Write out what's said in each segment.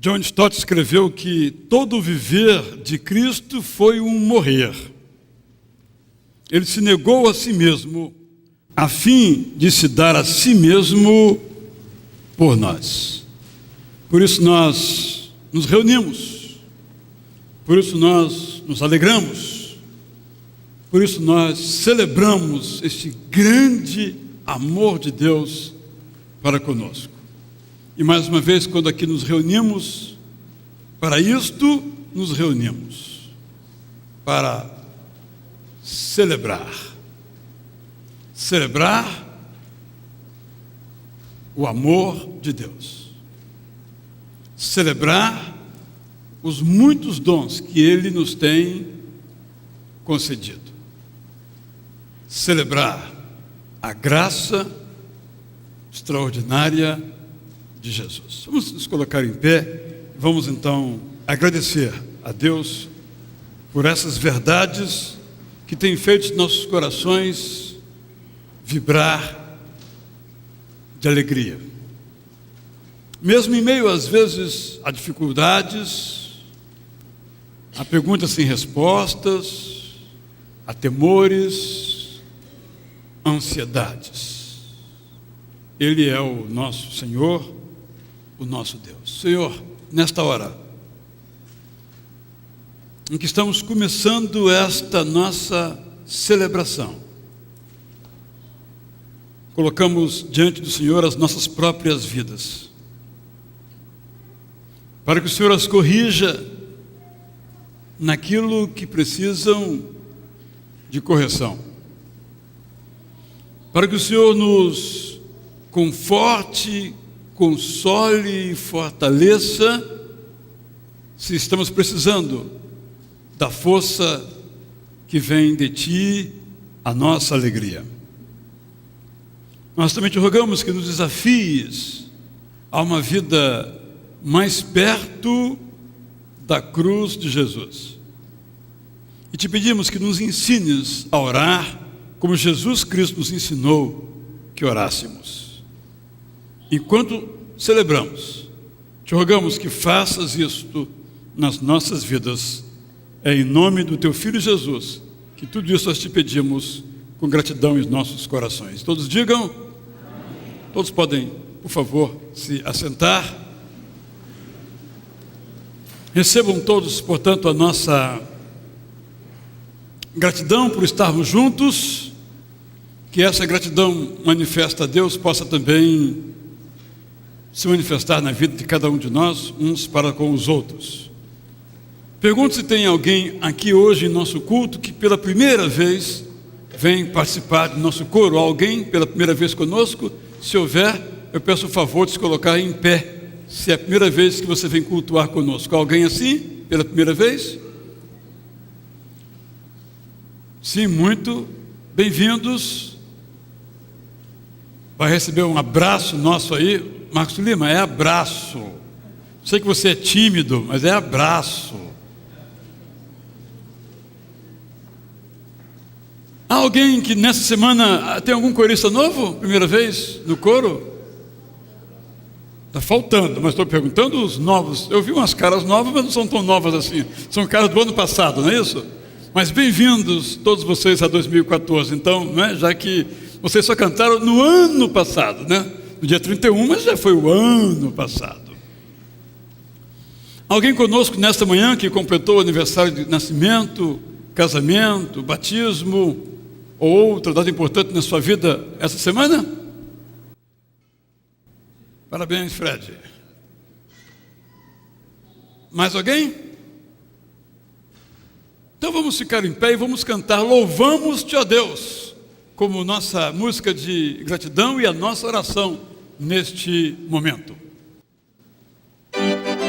John Stott escreveu que todo viver de Cristo foi um morrer. Ele se negou a si mesmo, a fim de se dar a si mesmo por nós. Por isso nós nos reunimos, por isso nós nos alegramos, por isso nós celebramos este grande amor de Deus para conosco. E mais uma vez, quando aqui nos reunimos, para isto nos reunimos, para celebrar o amor de Deus, celebrar os muitos dons que Ele nos tem concedido, celebrar a graça extraordinária de Jesus. Vamos nos colocar em pé, vamos então agradecer a Deus por essas verdades que têm feito nossos corações vibrar de alegria. Mesmo em meio, às vezes, a dificuldades, a perguntas sem respostas, a temores, a ansiedades. Ele é o nosso Senhor, o nosso Deus. Senhor, nesta hora em que estamos começando esta nossa celebração, colocamos diante do Senhor as nossas próprias vidas, para que o Senhor as corrija naquilo que precisam de correção, para que o Senhor nos conforte, console e fortaleça, se estamos precisando da força que vem de Ti, a nossa alegria. Nós também te rogamos que nos desafies a uma vida mais perto da cruz de Jesus. E te pedimos que nos ensines a orar como Jesus Cristo nos ensinou que orássemos. Enquanto celebramos, te rogamos que faças isto nas nossas vidas. É em nome do Teu Filho Jesus que tudo isso nós te pedimos com gratidão em nossos corações. Todos digam? Amém. Todos podem, por favor, se assentar. Recebam todos, portanto, a nossa gratidão por estarmos juntos. Que essa gratidão manifesta a Deus possa também se manifestar na vida de cada um de nós, uns para com os outros. Pergunto se tem alguém aqui hoje em nosso culto que pela primeira vez vem participar do nosso coro. Alguém pela primeira vez conosco? Se houver, eu peço o favor de se colocar em pé, se é a primeira vez que você vem cultuar conosco. Alguém assim, pela primeira vez? Sim, muito bem-vindos. Vai receber um abraço nosso aí. Marcos Lima, é abraço. Sei que você é tímido, mas é abraço. Há alguém que nessa semana tem algum corista novo? Primeira vez no coro? Está faltando, mas estou perguntando os novos. Eu vi umas caras novas, mas não são tão novas assim. São caras do ano passado, não é isso? Mas bem-vindos todos vocês a 2014. Então, né, já que vocês só cantaram no ano passado, né? No dia 31, mas já foi o ano passado. Alguém conosco nesta manhã que completou o aniversário de nascimento, casamento, batismo ou outra data importante na sua vida essa semana? Parabéns, Fred. Mais alguém? Então vamos ficar em pé e vamos cantar Louvamos-te, ó Deus, como nossa música de gratidão e a nossa oração neste momento. Alleluia.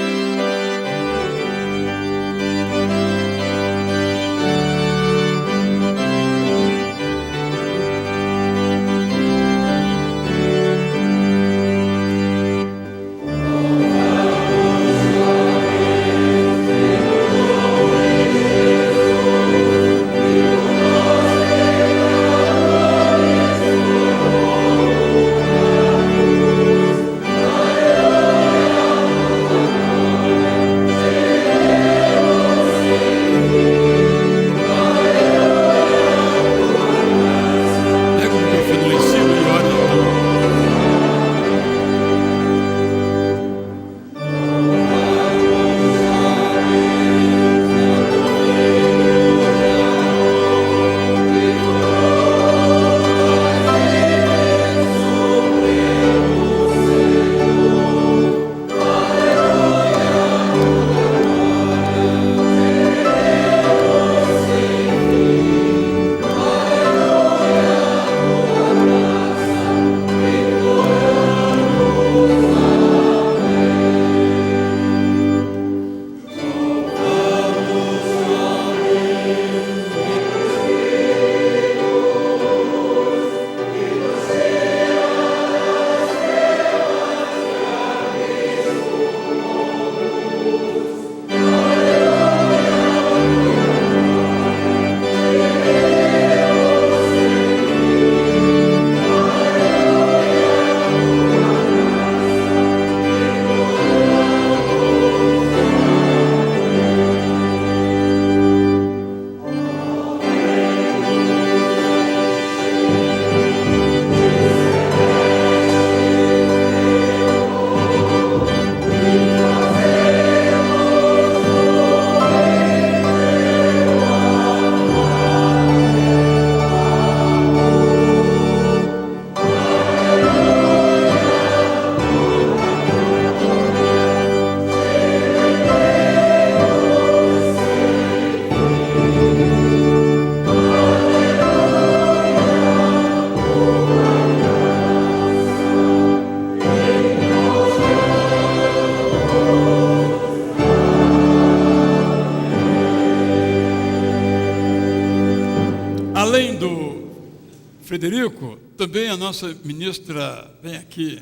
Frederico, também a nossa ministra, vem aqui,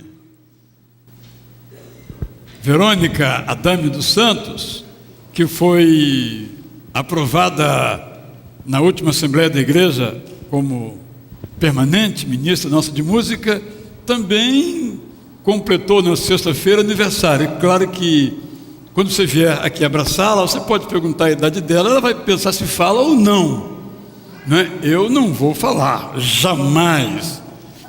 Verônica Adame dos Santos, que foi aprovada na última Assembleia da Igreja como permanente ministra nossa de música, também completou na sexta-feira aniversário. É claro que quando você vier aqui abraçá-la, você pode perguntar a idade dela, ela vai pensar se fala ou não. Eu não vou falar, jamais.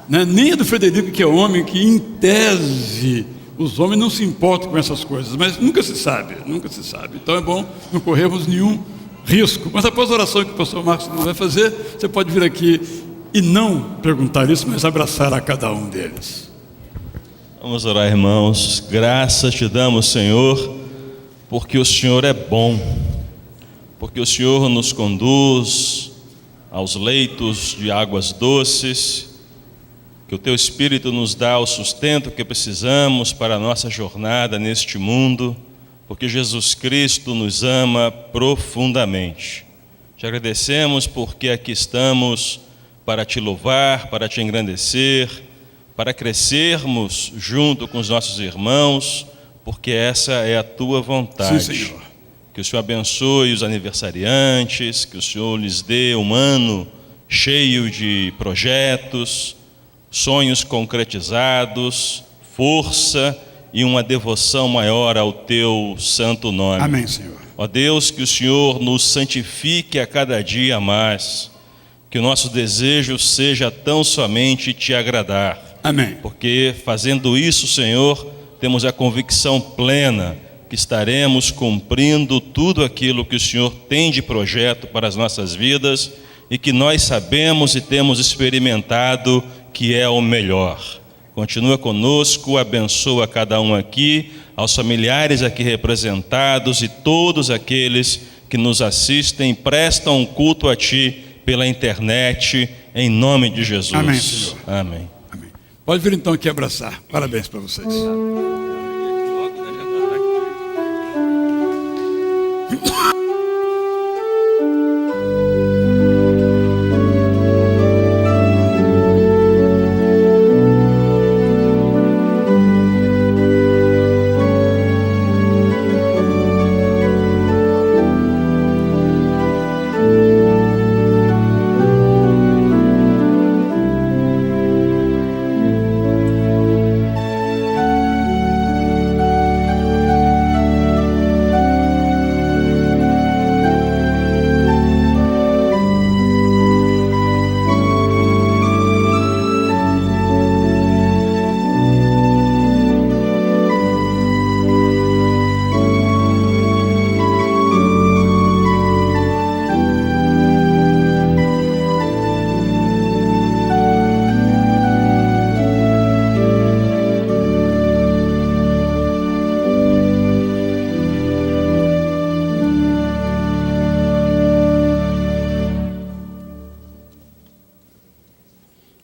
Nem a do Frederico, que é homem, que em tese os homens não se importam com essas coisas, mas nunca se sabe. Então é bom não corrermos nenhum risco. Mas após a oração que o pastor Marcos não vai fazer, você pode vir aqui e não perguntar isso, mas abraçar a cada um deles. Vamos orar, irmãos. Graças te damos, Senhor, porque o Senhor é bom, porque o Senhor nos conduz aos leitos de águas doces, que o Teu Espírito nos dá o sustento que precisamos para a nossa jornada neste mundo, porque Jesus Cristo nos ama profundamente. Te agradecemos porque aqui estamos para Te louvar, para Te engrandecer, para crescermos junto com os nossos irmãos, porque essa é a Tua vontade. Sim, Senhor. Que o Senhor abençoe os aniversariantes, que o Senhor lhes dê um ano cheio de projetos, sonhos concretizados, força e uma devoção maior ao Teu santo nome. Amém, Senhor. Ó Deus, que o Senhor nos santifique a cada dia mais, que o nosso desejo seja tão somente Te agradar. Amém. Porque fazendo isso, Senhor, temos a convicção plena que estaremos cumprindo tudo aquilo que o Senhor tem de projeto para as nossas vidas e que nós sabemos e temos experimentado que é o melhor. Continua conosco, abençoa cada um aqui, aos familiares aqui representados e todos aqueles que nos assistem, prestam culto a Ti pela internet, em nome de Jesus. Amém, Senhor. Amém. Amém. Pode vir então aqui abraçar. Parabéns para vocês.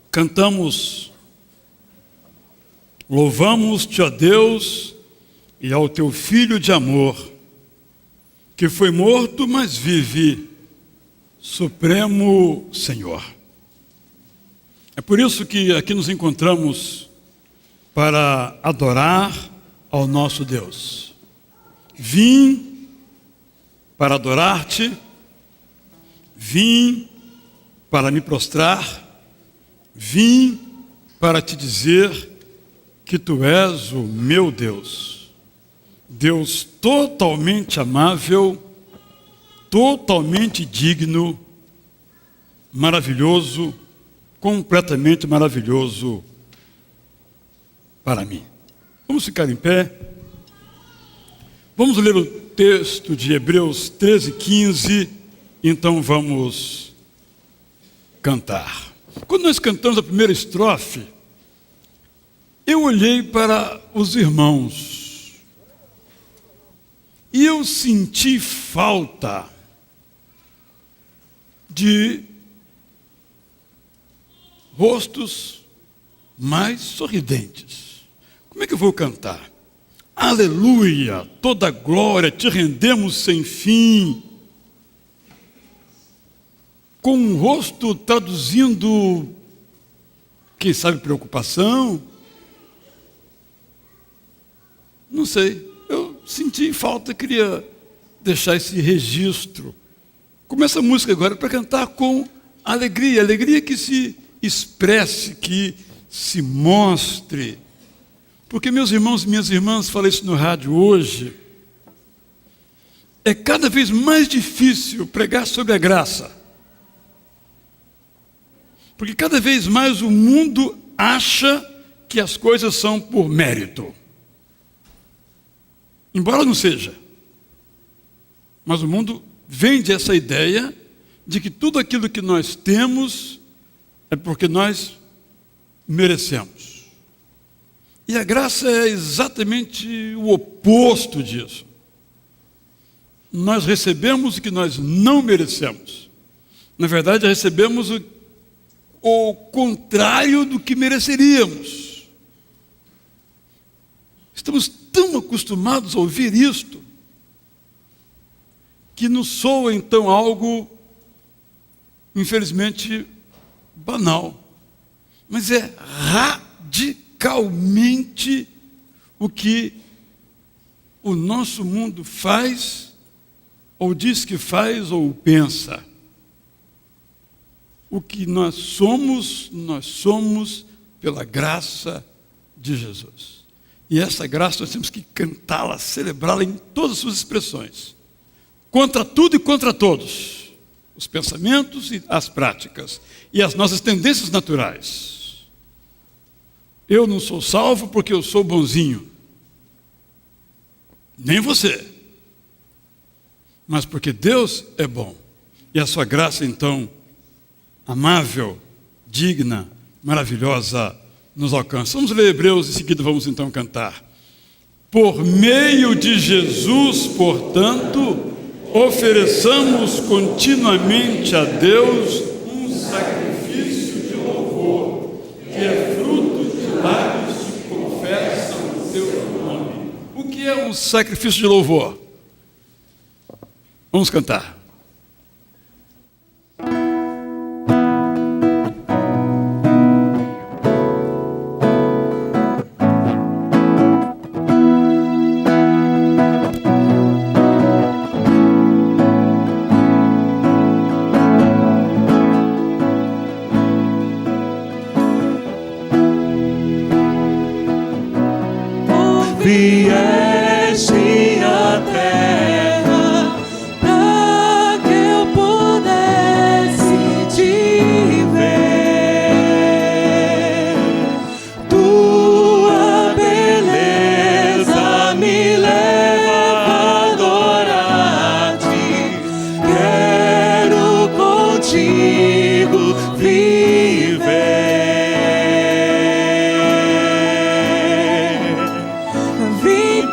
Cantamos, louvamos-te, ó Deus, e ao teu Filho de amor, que foi morto, mas vive, Supremo Senhor. É por isso que aqui nos encontramos para adorar ao nosso Deus. Vim para adorar-te, vim para me prostrar, vim para te dizer que tu és o meu Deus. Deus totalmente amável, totalmente digno, maravilhoso, completamente maravilhoso para mim. Vamos ficar em pé. Vamos ler o texto de Hebreus 13:15, então vamos cantar. Quando nós cantamos a primeira estrofe, eu olhei para os irmãos e eu senti falta de rostos mais sorridentes. Como é que eu vou cantar? Aleluia, toda glória te rendemos sem fim. Com um rosto traduzindo Quem sabe preocupação? Não sei. Eu senti falta, queria deixar esse registro. Começa a música agora para cantar com alegria. Alegria que se expresse, que se mostre. Porque, meus irmãos e minhas irmãs, falei isso no rádio hoje, é cada vez mais difícil pregar sobre a graça. Porque cada vez mais o mundo acha que as coisas são por mérito. Embora não seja. Mas o mundo vende essa ideia de que tudo aquilo que nós temos é porque nós merecemos. E a graça é exatamente o oposto disso. Nós recebemos o que nós não merecemos. Na verdade, recebemos o contrário do que mereceríamos. Estamos tão acostumados a ouvir isto, que nos soa então algo, infelizmente, banal. Mas é radicalmente o que o nosso mundo faz, ou diz que faz, ou pensa. O que nós somos pela graça de Jesus. E essa graça nós temos que cantá-la, celebrá-la em todas as suas expressões. Contra tudo e contra todos. Os pensamentos e as práticas. E as nossas tendências naturais. Eu não sou salvo porque eu sou bonzinho. Nem você. Mas porque Deus é bom. E a sua graça, então, amável, digna, maravilhosa, nos alcança. Vamos ler Hebreus, em seguida vamos então cantar. Por meio de Jesus, portanto, ofereçamos continuamente a Deus um sacrifício de louvor, que é fruto de lábios que confessam o teu nome. O que é um sacrifício de louvor? Vamos cantar. Vieste à terra para que eu pudesse te ver. Tua beleza me leva a adorar-te. Quero contigo viver. Vim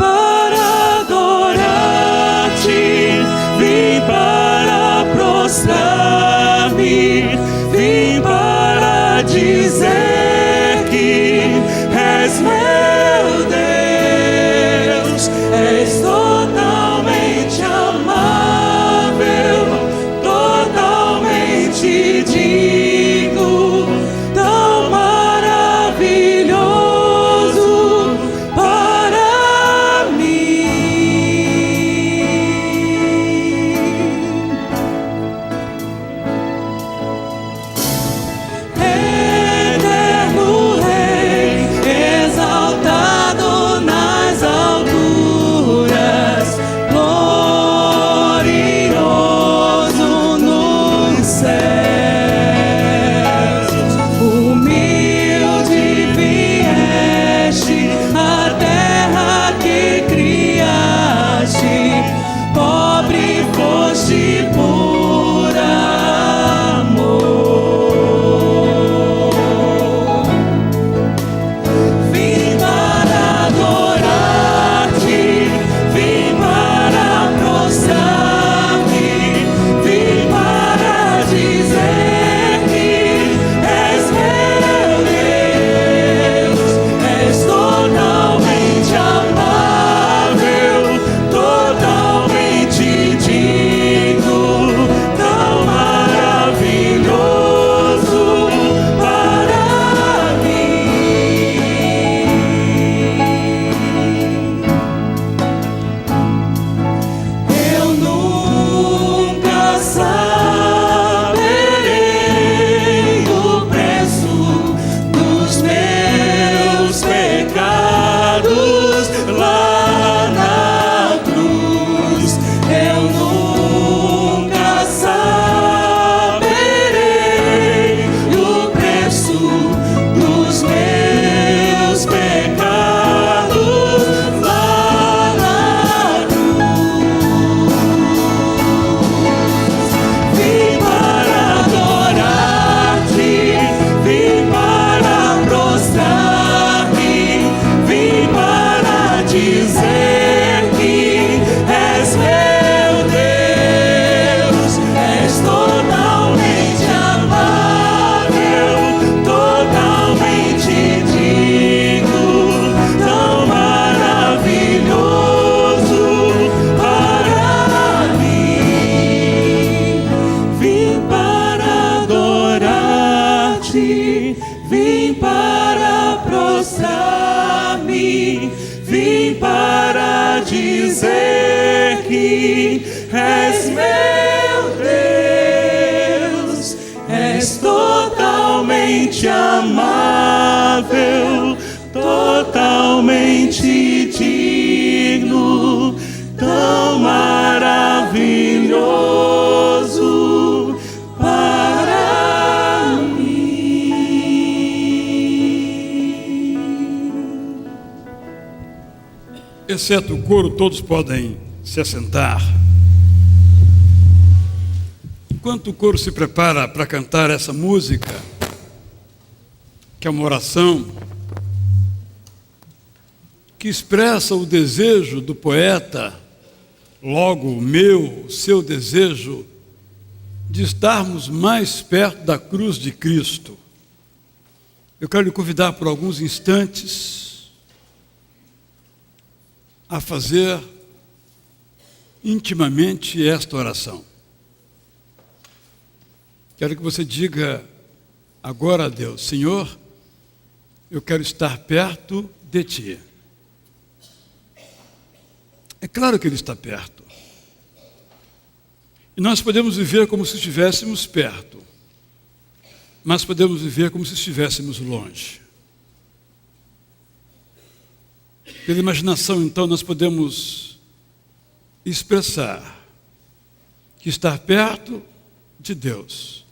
És meu Deus, és totalmente amável, totalmente digno, tão maravilhoso para mim. Exceto o coro, todos podem se assentar. Enquanto o coro se prepara para cantar essa música, que é uma oração que expressa o desejo do poeta, logo o meu, o seu desejo de estarmos mais perto da cruz de Cristo. Eu quero lhe convidar por alguns instantes a fazer intimamente esta oração. Quero que você diga agora a Deus: Senhor, eu quero estar perto de Ti. É claro que Ele está perto. E nós podemos viver como se estivéssemos perto, mas podemos viver como se estivéssemos longe. Pela imaginação, então, nós podemos expressar que estar perto de Deus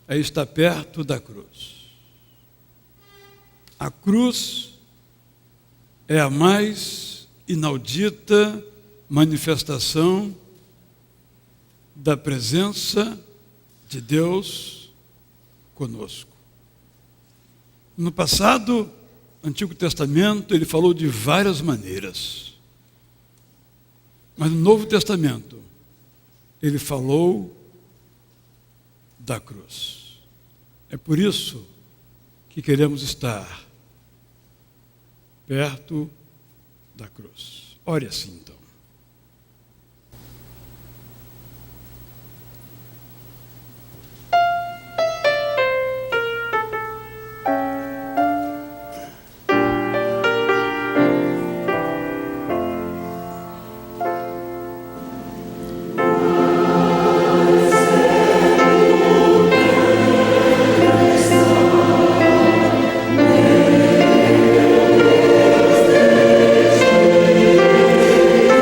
é estar perto da cruz. A cruz é a mais inaudita manifestação da presença de Deus conosco. No passado, Antigo Testamento, ele falou de várias maneiras. Mas no Novo Testamento, ele falou da cruz. É por isso que queremos estar perto da cruz. Ore assim, então. Deus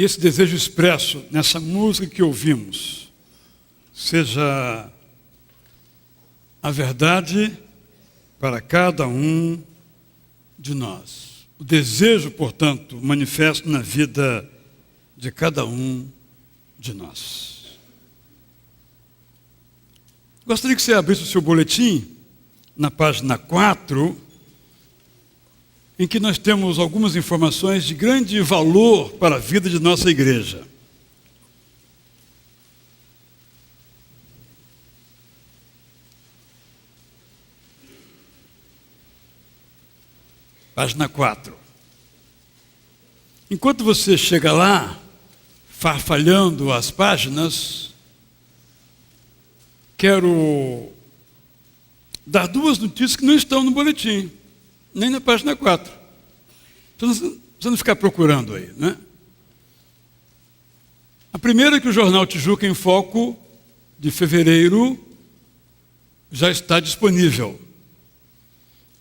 e esse desejo expresso nessa música que ouvimos seja a verdade para cada um de nós. O desejo, portanto, manifesto na vida de cada um de nós. Gostaria que você abrisse o seu boletim na página 4, em que nós temos algumas informações de grande valor para a vida de nossa igreja. Página 4. Enquanto você chega lá, farfalhando as páginas, quero dar duas notícias que não estão no boletim, nem na página 4. Você não ficar procurando aí, né? A primeira é que o jornal Tijuca em Foco, de fevereiro, já está disponível.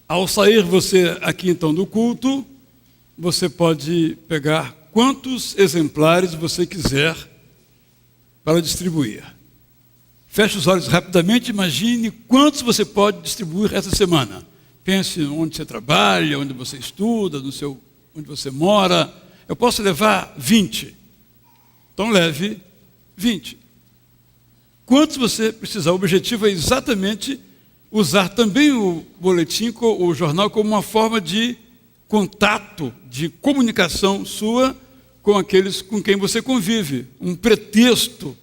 Ao sair você aqui então do culto, você pode pegar quantos exemplares você quiser para distribuir. Feche os olhos rapidamente, imagine quantos você pode distribuir essa semana. Pense onde você trabalha, onde você estuda, onde você mora. Eu posso levar 20. Então leve 20. Quantos você precisar? O objetivo é exatamente usar também o boletim, o jornal, como uma forma de contato, de comunicação sua com aqueles com quem você convive. Um pretexto,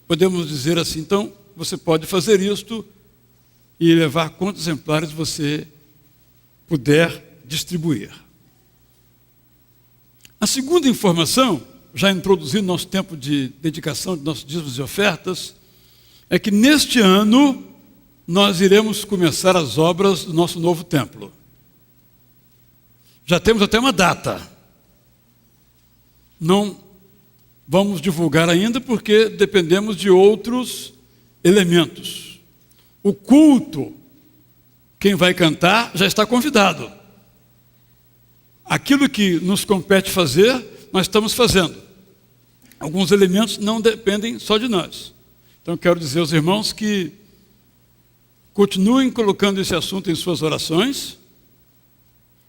podemos dizer assim. Então, você pode fazer isto e levar quantos exemplares você puder distribuir. A segunda informação, já introduzindo nosso tempo de dedicação de nossos dízimos e ofertas, é que neste ano nós iremos começar as obras do nosso novo templo. Já temos até uma data. Não vamos divulgar ainda porque dependemos de outros elementos. O culto, quem vai cantar já está convidado. Aquilo que nos compete fazer, nós estamos fazendo. Alguns elementos não dependem só de nós. Então quero dizer aos irmãos que continuem colocando esse assunto em suas orações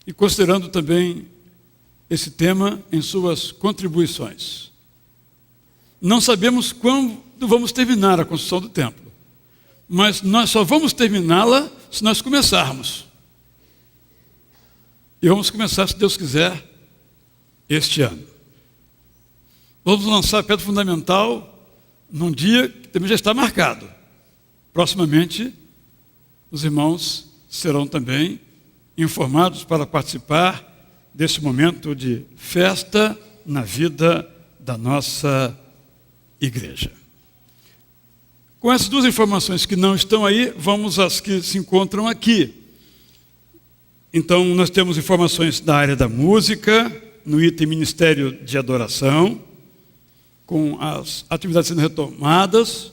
e considerando também esse tema em suas contribuições. Não sabemos quando vamos terminar a construção do templo, mas nós só vamos terminá-la se nós começarmos. E vamos começar, se Deus quiser, este ano. Vamos lançar a pedra fundamental num dia que também já está marcado. Proximamente, os irmãos serão também informados para participar desse momento de festa na vida da nossa igreja. Com essas duas informações que não estão aí, vamos às que se encontram aqui. Então, nós temos informações da área da música, no item Ministério de Adoração, com as atividades sendo retomadas.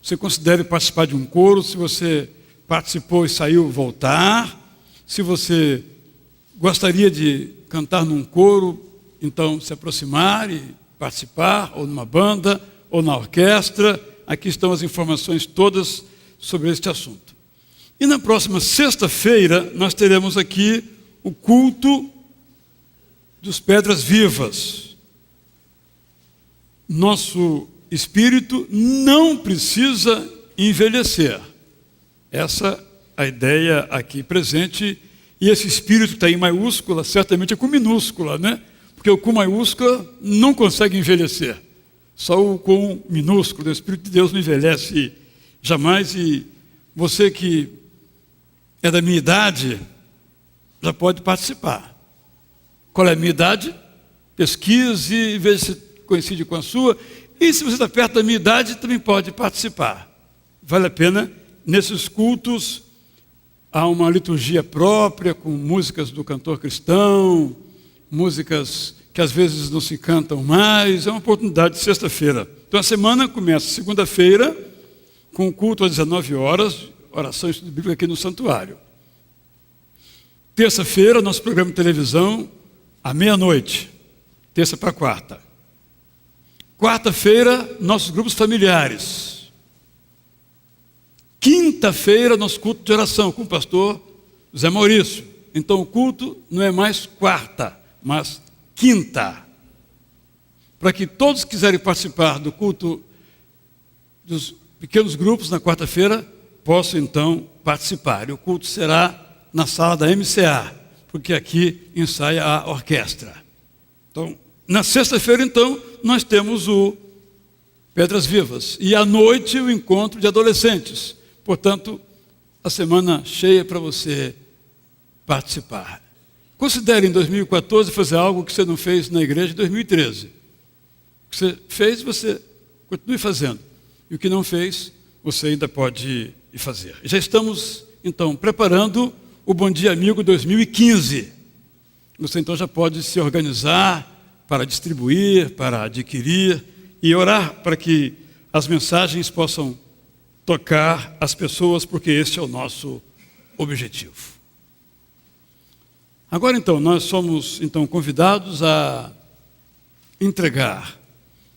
Você considere participar de um coro, se você participou e saiu, voltar. Se você gostaria de cantar num coro, então se aproximar e participar, ou numa banda, ou na orquestra. Aqui estão as informações todas sobre este assunto. E na próxima sexta-feira, nós teremos aqui o culto dos Pedras Vivas. Nosso espírito não precisa envelhecer. Essa é a ideia aqui presente. E esse espírito que está em maiúscula, certamente é com minúscula, né? Porque o com maiúscula não consegue envelhecer. Só o com minúsculo. O Espírito de Deus não envelhece jamais. E você que é da minha idade, já pode participar. Qual é a minha idade? Pesquise e veja se coincide com a sua. E se você está perto da minha idade, também pode participar. Vale a pena. Nesses cultos, há uma liturgia própria, com músicas do cantor cristão, músicas que às vezes não se cantam mais. É uma oportunidade de sexta-feira. Então a semana começa segunda-feira, com o culto às 19 horas, oração e estudo bíblico aqui no santuário. Terça-feira, nosso programa de televisão, à meia-noite, terça para quarta. Quarta-feira, nossos grupos familiares. Quinta-feira, nosso culto de oração com o pastor Zé Maurício. Então o culto não é mais quarta, mas quinta. Para que todos que quiserem participar do culto dos pequenos grupos na quarta-feira, possam então participar. E o culto será na sala da MCA, porque aqui ensaia a orquestra. Então, na sexta-feira, então, nós temos o Pedras Vivas. E à noite, o encontro de adolescentes. Portanto, a semana cheia para você participar. Considere em 2014 fazer algo que você não fez na igreja em 2013. O que você fez, você continue fazendo. E o que não fez, você ainda pode ir fazer. Já estamos, então, preparando o Bom Dia Amigo 2015. Você, então, já pode se organizar para distribuir, para adquirir e orar para que as mensagens possam tocar as pessoas, porque esse é o nosso objetivo. Agora, então, nós somos convidados a entregar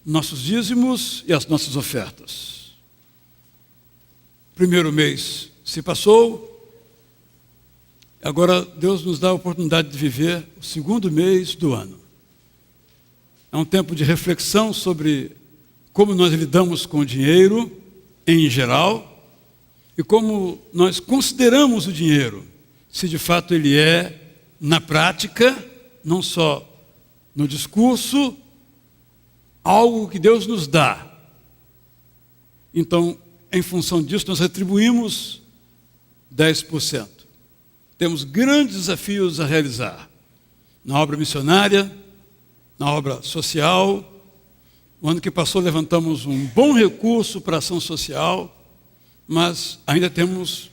nossos dízimos e as nossas ofertas. Primeiro mês se passou, agora Deus nos dá a oportunidade de viver o segundo mês do ano. É um tempo de reflexão sobre como nós lidamos com o dinheiro em geral e como nós consideramos o dinheiro, se de fato ele é, na prática, não só no discurso, algo que Deus nos dá. Então, em função disso, nós retribuímos 10%. Temos grandes desafios a realizar na obra missionária, na obra social. O ano que passou levantamos um bom recurso para a ação social, mas ainda temos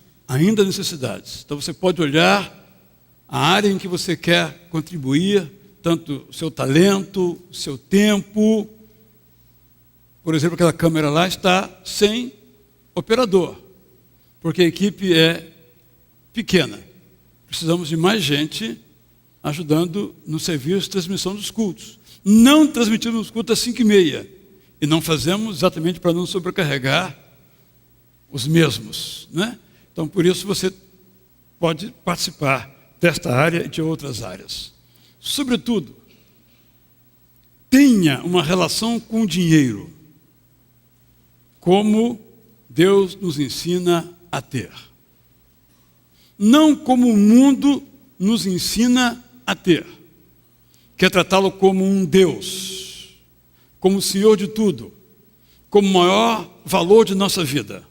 necessidades. Então você pode olhar a área em que você quer contribuir, tanto o seu talento, o seu tempo. Por exemplo, aquela câmera lá está sem operador, porque a equipe é pequena. Precisamos de mais gente ajudando no serviço de transmissão dos cultos. Não transmitimos os cultos às 5h30 e não fazemos exatamente para não sobrecarregar os mesmos, né? Então, por isso você pode participar desta área e de outras áreas. Sobretudo, tenha uma relação com o dinheiro, como Deus nos ensina a ter. Não como o mundo nos ensina a ter, que é tratá-lo como um Deus, como o Senhor de tudo, como o maior valor de nossa vida.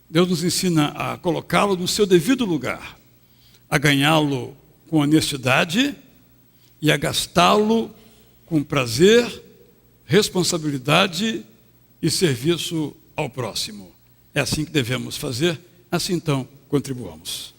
Deus nos ensina a colocá-lo no seu devido lugar, a ganhá-lo com honestidade e a gastá-lo com prazer, responsabilidade e serviço ao próximo. É assim que devemos fazer, assim então contribuamos.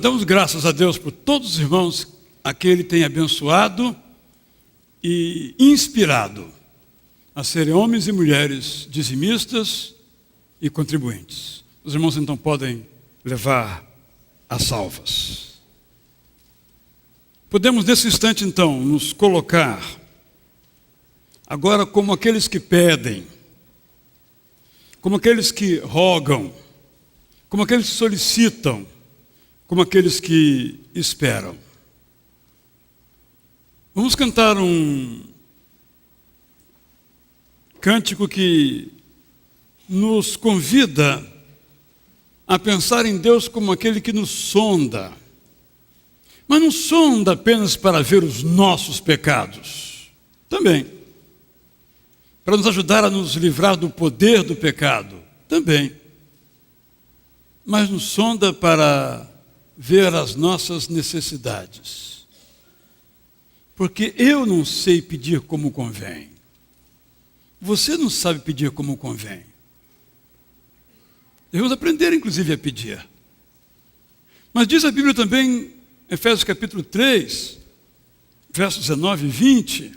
damos graças a Deus por todos os irmãos a que Ele tem abençoado e inspirado a serem homens e mulheres dizimistas e contribuintes. Os irmãos então podem levar as salvas. Podemos nesse instante então nos colocar agora como aqueles que pedem, como aqueles que rogam, como aqueles que solicitam, como aqueles que esperam. Vamos cantar um cântico que nos convida a pensar em Deus como aquele que nos sonda, mas não sonda apenas para ver os nossos pecados, também, para nos ajudar a nos livrar do poder do pecado, também, mas nos sonda para ver as nossas necessidades, porque eu não sei pedir como convém, você não sabe pedir como convém. Devemos aprender, inclusive, a pedir. Mas diz a Bíblia também, Efésios capítulo 3, versos 19 e 20,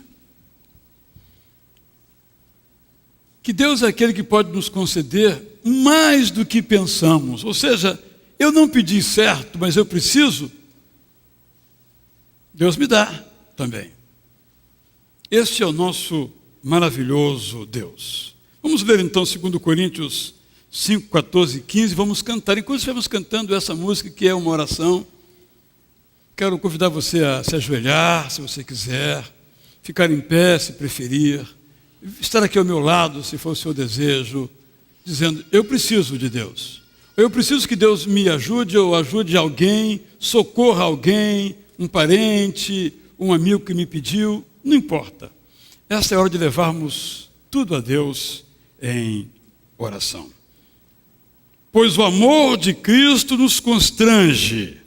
que Deus é aquele que pode nos conceder mais do que pensamos. Ou seja, eu não pedi certo, mas eu preciso, Deus me dá também. Este é o nosso maravilhoso Deus. Vamos ler então 2 Coríntios 5, 14 e 15, vamos cantar. Enquanto estivermos cantando essa música que é uma oração, quero convidar você a se ajoelhar, se você quiser, ficar em pé, se preferir, estar aqui ao meu lado, se for o seu desejo, dizendo, eu preciso de Deus. Eu preciso que Deus me ajude ou ajude alguém, socorra alguém, um parente, um amigo que me pediu, não importa. Esta é a hora de levarmos tudo a Deus em oração. Pois o amor de Cristo nos constrange.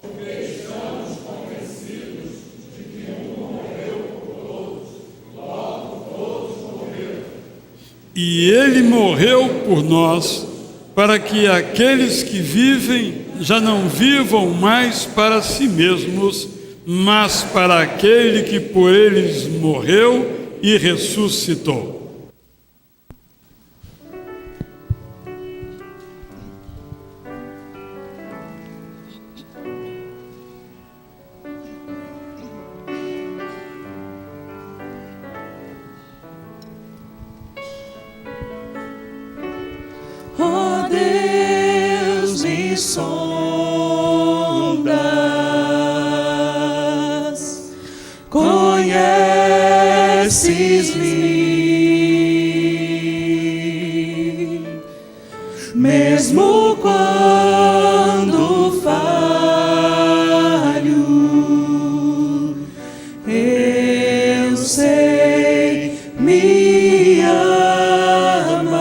Porque estamos convencidos de que um morreu por todos, logo todos morreram. E Ele morreu por nós, para que aqueles que vivem já não vivam mais para si mesmos, mas para aquele que por eles morreu e ressuscitou. Oh Deus, me sondas, conheces-me, mesmo quando falho, eu sei, me amas,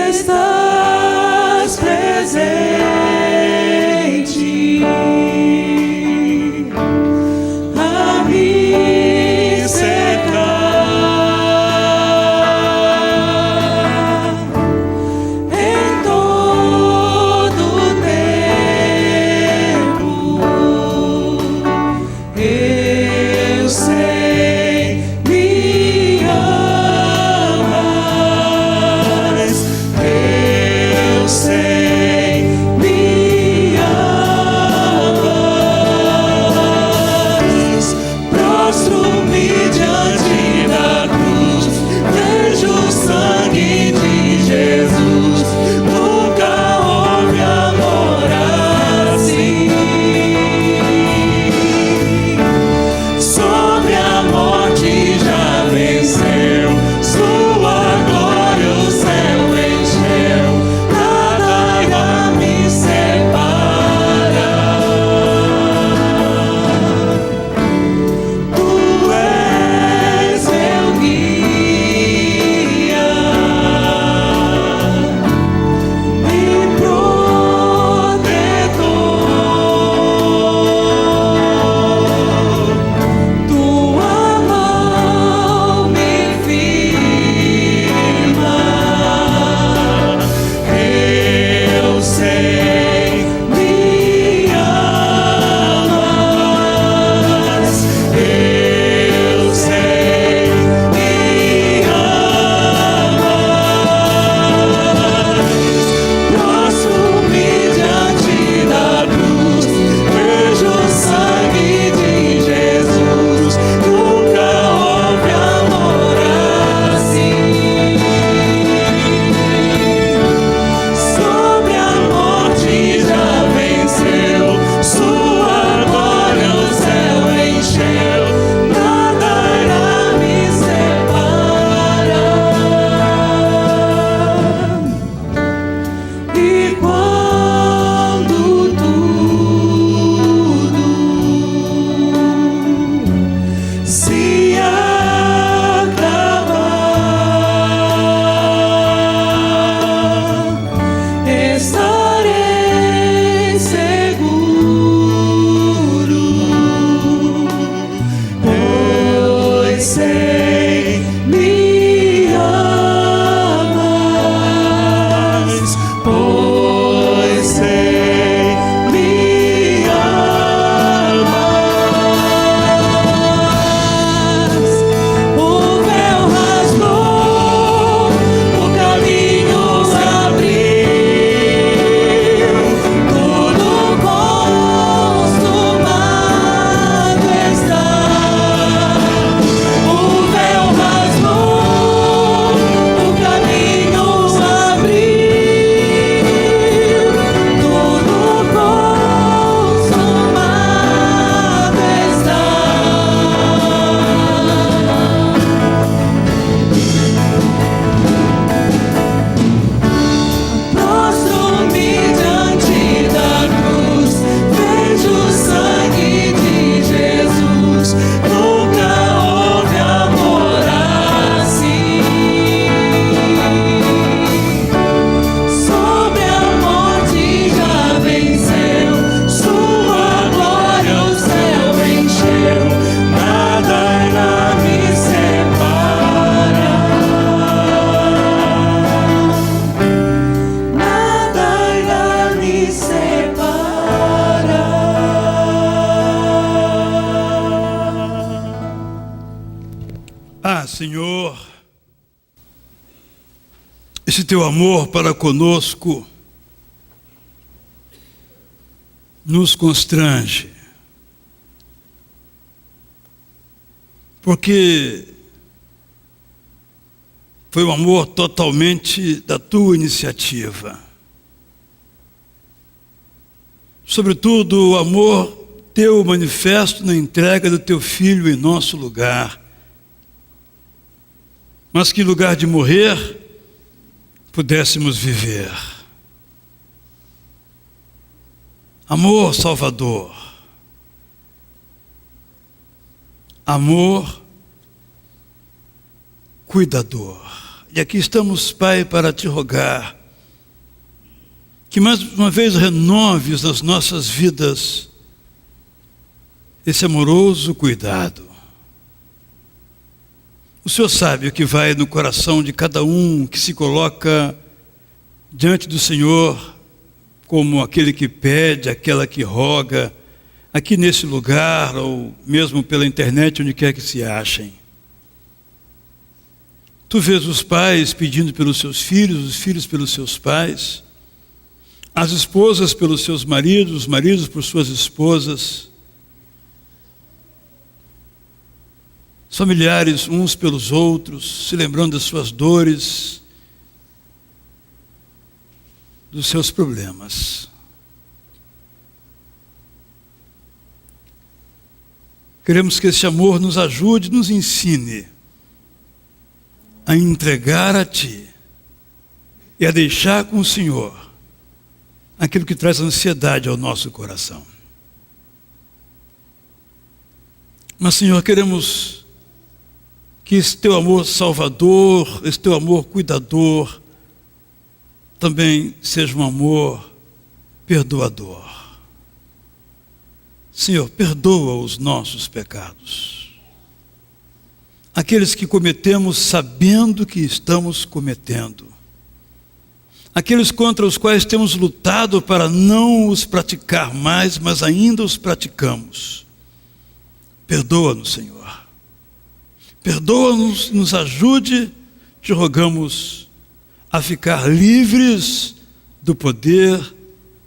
estás presente a me cercar em todo tempo. Senhor, esse teu amor para conosco nos constrange, porque foi um amor totalmente da tua iniciativa. Sobretudo, o amor teu manifesto na entrega do teu Filho em nosso lugar. Mas que em lugar de morrer, pudéssemos viver. Amor salvador. Amor cuidador. E aqui estamos, Pai, para te rogar que mais uma vez renoves nas nossas vidas esse amoroso cuidado. O Senhor sabe o que vai no coração de cada um que se coloca diante do Senhor como aquele que pede, aquela que roga, aqui nesse lugar ou mesmo pela internet, onde quer que se achem. Tu vês os pais pedindo pelos seus filhos, os filhos pelos seus pais, as esposas pelos seus maridos, os maridos por suas esposas, os familiares uns pelos outros, se lembrando das suas dores, dos seus problemas. Queremos que esse amor nos ajude, nos ensine a entregar a Ti e a deixar com o Senhor aquilo que traz ansiedade ao nosso coração. Mas, Senhor, queremos que esse Teu amor salvador, esse Teu amor cuidador, também seja um amor perdoador. Senhor, perdoa os nossos pecados. Aqueles que cometemos sabendo que estamos cometendo. Aqueles contra os quais temos lutado para não os praticar mais, mas ainda os praticamos. Perdoa-nos, Senhor. Perdoa-nos, nos ajude, te rogamos, a ficar livres do poder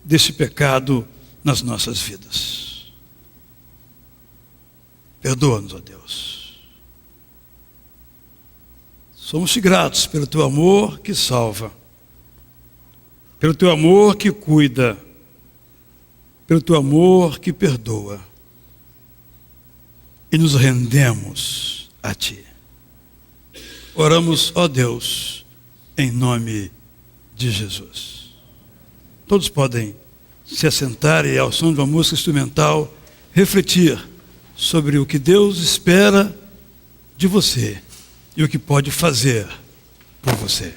desse pecado nas nossas vidas. Perdoa-nos, ó Deus. Somos-te gratos pelo teu amor que salva, pelo teu amor que cuida, pelo teu amor que perdoa. E nos rendemos a Ti. Oramos, ó Deus, em nome de Jesus. Todos podem se assentar e, ao som de uma música instrumental, refletir sobre o que Deus espera de você e o que pode fazer por você.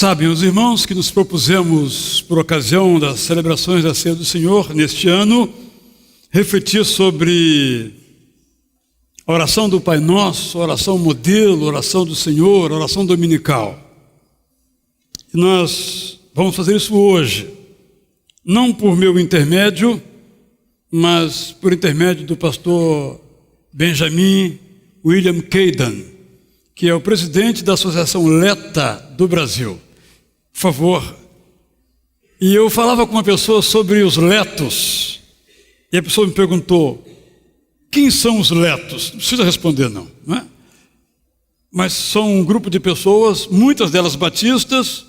Sabem os irmãos que nos propusemos, por ocasião das celebrações da Ceia do Senhor, neste ano, refletir sobre a oração do Pai Nosso, a oração modelo, a oração do Senhor, a oração dominical. E nós vamos fazer isso hoje, não por meu intermédio, mas por intermédio do pastor Benjamin William Caden, que é o presidente da Associação Leta do Brasil. Por favor. E eu falava com uma pessoa sobre os letos, e a pessoa me perguntou: quem são os letos? Não precisa responder, não é? mas são um grupo de pessoas, muitas delas batistas,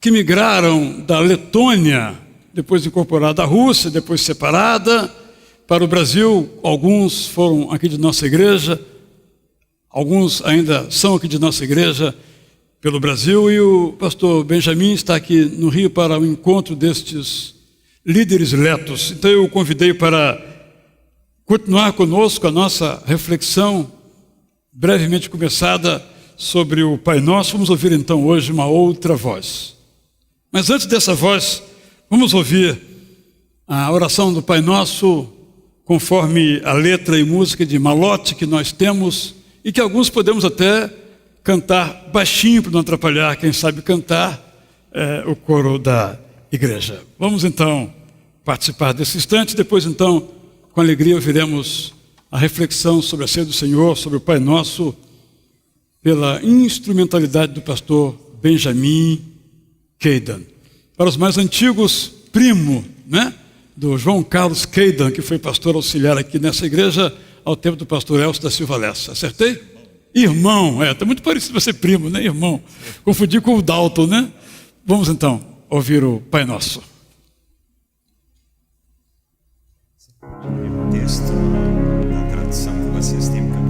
que migraram da Letônia, depois incorporada à Rússia, depois separada, para o Brasil. Alguns foram aqui de nossa igreja, alguns ainda são aqui de nossa igreja pelo Brasil, e o pastor Benjamin está aqui no Rio para o encontro destes líderes letos. Então eu o convidei para continuar conosco a nossa reflexão, brevemente começada, sobre o Pai Nosso. Vamos ouvir então hoje uma outra voz. Mas antes dessa voz, vamos ouvir a oração do Pai Nosso, conforme a letra e música de Malote que nós temos, e que alguns podemos até cantar baixinho para não atrapalhar, quem sabe cantar o coro da igreja. Vamos então participar desse instante, depois então, com alegria, ouviremos a reflexão sobre a ceia do Senhor, sobre o Pai Nosso, pela instrumentalidade do pastor Benjamin Keidan. Para os mais antigos, primo, do João Carlos Keidan, que foi pastor auxiliar aqui nessa igreja ao tempo do pastor Elcio da Silva Lessa. Acertei? Irmão, está muito parecido com ser primo, né, irmão? Confundi com o Dalton, né? Vamos então ouvir o Pai Nosso. O texto da tradução que vocês têm que ler.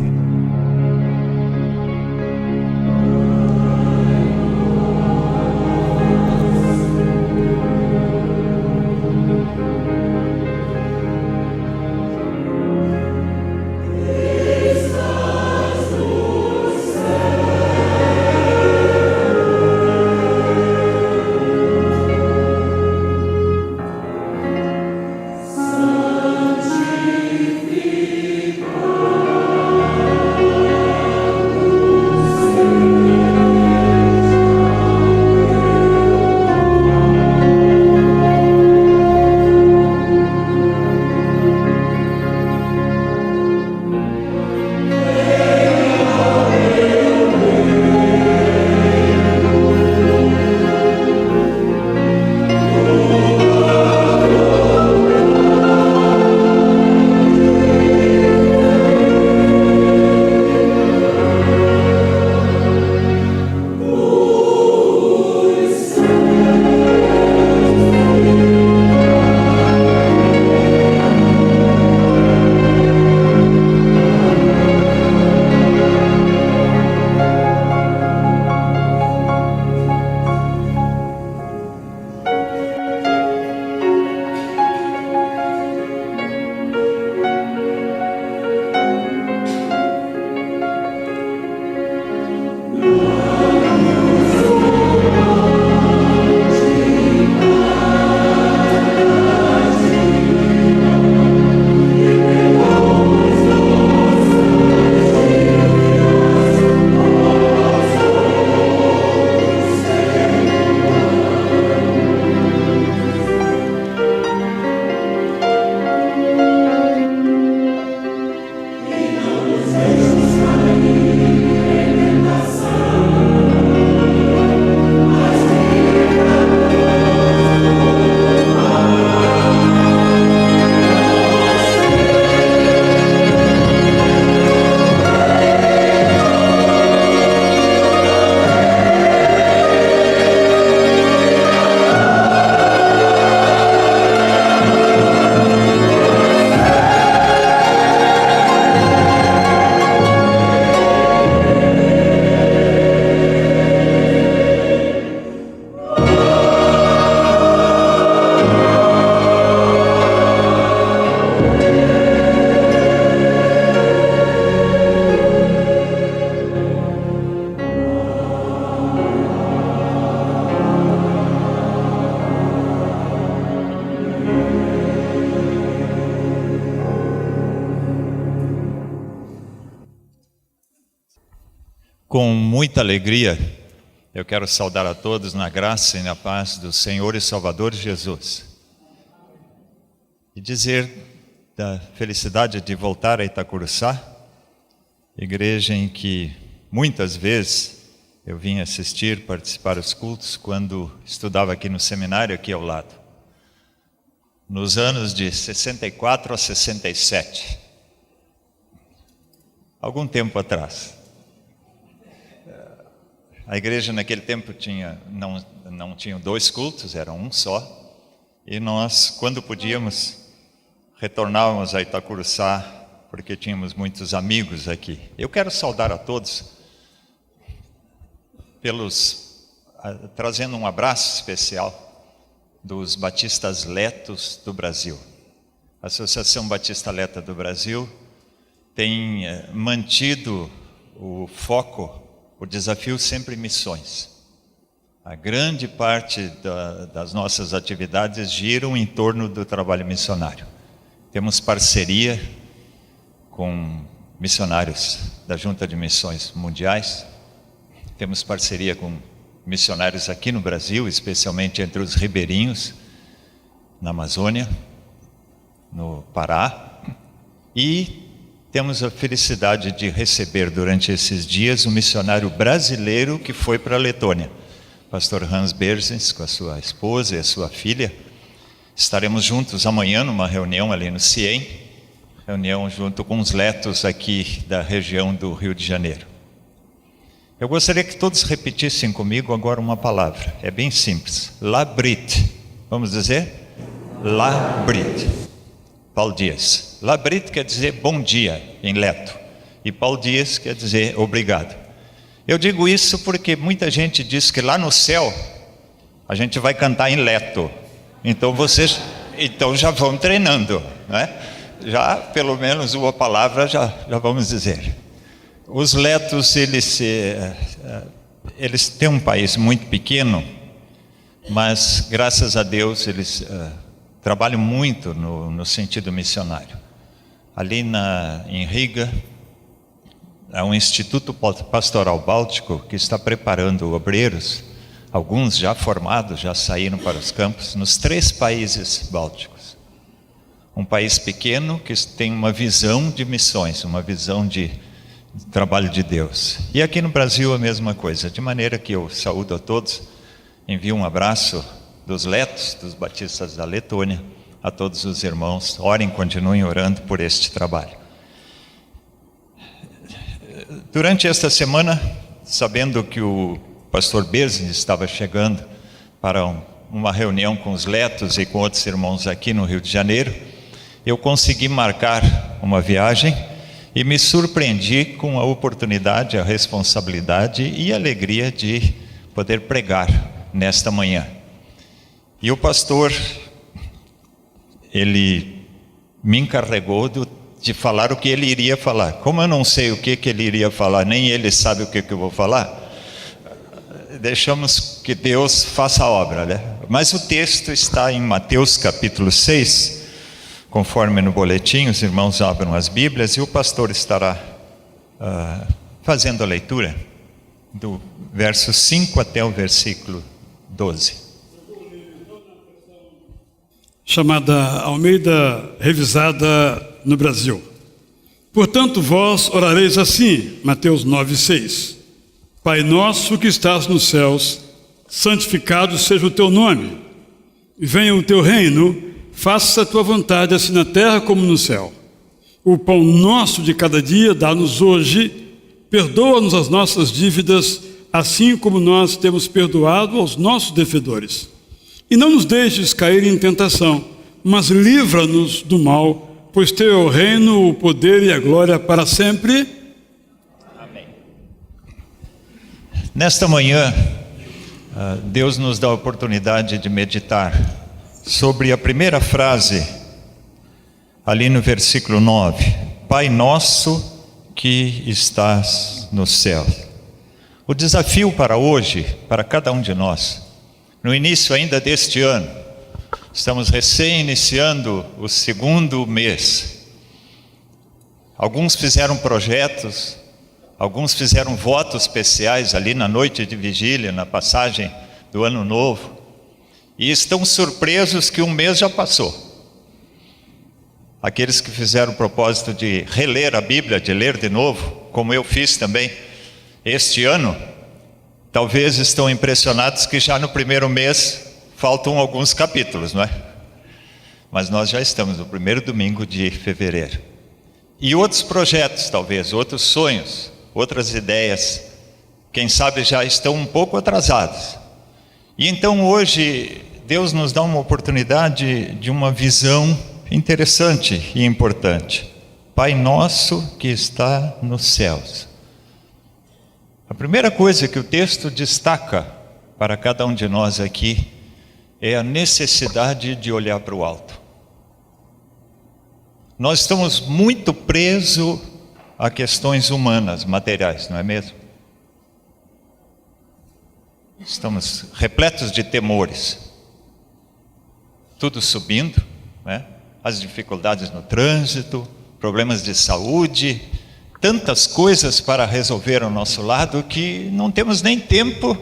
Com muita alegria, eu quero saudar a todos na graça e na paz do Senhor e Salvador Jesus. E dizer da felicidade de voltar a Itacuruçá, igreja em que muitas vezes eu vim assistir, participar dos cultos quando estudava aqui no seminário, aqui ao lado. Nos anos de 64 a 67. Algum tempo atrás. A igreja naquele tempo não tinha 2 cultos, era um só. E nós, quando podíamos, retornávamos a Itacuruçá, porque tínhamos muitos amigos aqui. Eu quero saudar a todos, trazendo um abraço especial dos Batistas Letos do Brasil. A Associação Batista Leta do Brasil tem mantido o foco, o desafio sempre missões. A grande parte das nossas atividades giram em torno do trabalho missionário. Temos parceria com missionários da Junta de Missões Mundiais, temos parceria com missionários aqui no Brasil, especialmente entre os ribeirinhos, na Amazônia, no Pará, e temos a felicidade de receber durante esses dias um missionário brasileiro que foi para a Letônia, pastor Hans Berzens, com a sua esposa e a sua filha. Estaremos juntos amanhã numa reunião ali no CIEM, reunião junto com os letos aqui da região do Rio de Janeiro. Eu gostaria que todos repetissem comigo agora uma palavra, é bem simples, Labrit, vamos dizer? Labrit. Paulo Dias. Labrit quer dizer bom dia em leto, e Paulo Dias quer dizer obrigado. Eu digo isso porque muita gente diz que lá no céu a gente vai cantar em leto, então vocês já vão treinando, né? Já pelo menos uma palavra já vamos dizer. Os letos, eles têm um país muito pequeno, mas graças a Deus eles trabalham muito no sentido missionário. Ali em Riga, há um Instituto Pastoral Báltico que está preparando obreiros, alguns já formados, já saíram para os campos, nos 3 países bálticos. Um país pequeno que tem uma visão de missões, uma visão de trabalho de Deus. E aqui no Brasil a mesma coisa, de maneira que eu saúdo a todos, envio um abraço dos letos, dos batistas da Letônia, a todos os irmãos. Orem, continuem orando por este trabalho. Durante esta semana, sabendo que o pastor Berzin estava chegando para uma reunião com os letos e com outros irmãos aqui no Rio de Janeiro, eu consegui marcar uma viagem e me surpreendi com a oportunidade, a responsabilidade e a alegria de poder pregar nesta manhã. E o pastor, ele me encarregou de falar o que ele iria falar. Como eu não sei o que ele iria falar, nem ele sabe o que eu vou falar, deixamos que Deus faça a obra, né? Mas o texto está em Mateus capítulo 6, conforme no boletim, os irmãos abram as Bíblias e o pastor estará fazendo a leitura do verso 5 até o versículo 12. Chamada Almeida Revisada no Brasil. Portanto, vós orareis assim, Mateus 9:6. Pai nosso que estás nos céus, santificado seja o teu nome. Venha o teu reino, faça a tua vontade, assim na terra como no céu. O pão nosso de cada dia dá-nos hoje, perdoa-nos as nossas dívidas, assim como nós temos perdoado aos nossos devedores. E não nos deixes cair em tentação, mas livra-nos do mal, pois teu é o reino, o poder e a glória para sempre. Amém. Nesta manhã, Deus nos dá a oportunidade de meditar sobre a primeira frase, ali no versículo 9. Pai nosso que estás no céu. O desafio para hoje, para cada um de nós, no início ainda deste ano, estamos recém-iniciando o 2º mês. Alguns fizeram projetos, alguns fizeram votos especiais ali na noite de vigília, na passagem do Ano Novo, e estão surpresos que um mês já passou. Aqueles que fizeram o propósito de reler a Bíblia, de ler de novo, como eu fiz também este ano, talvez estão impressionados que já no primeiro mês faltam alguns capítulos, não é? Mas nós já estamos no primeiro domingo de fevereiro. E outros projetos, talvez, outros sonhos, outras ideias quem sabe já estão um pouco atrasados. E então hoje Deus nos dá uma oportunidade de uma visão interessante e importante. Pai nosso que está nos céus. A primeira coisa que o texto destaca para cada um de nós aqui é a necessidade de olhar para o alto. Nós estamos muito presos a questões humanas, materiais, não é mesmo? Estamos repletos de temores. Tudo subindo, né? As dificuldades no trânsito, problemas de saúde, tantas coisas para resolver ao nosso lado que não temos nem tempo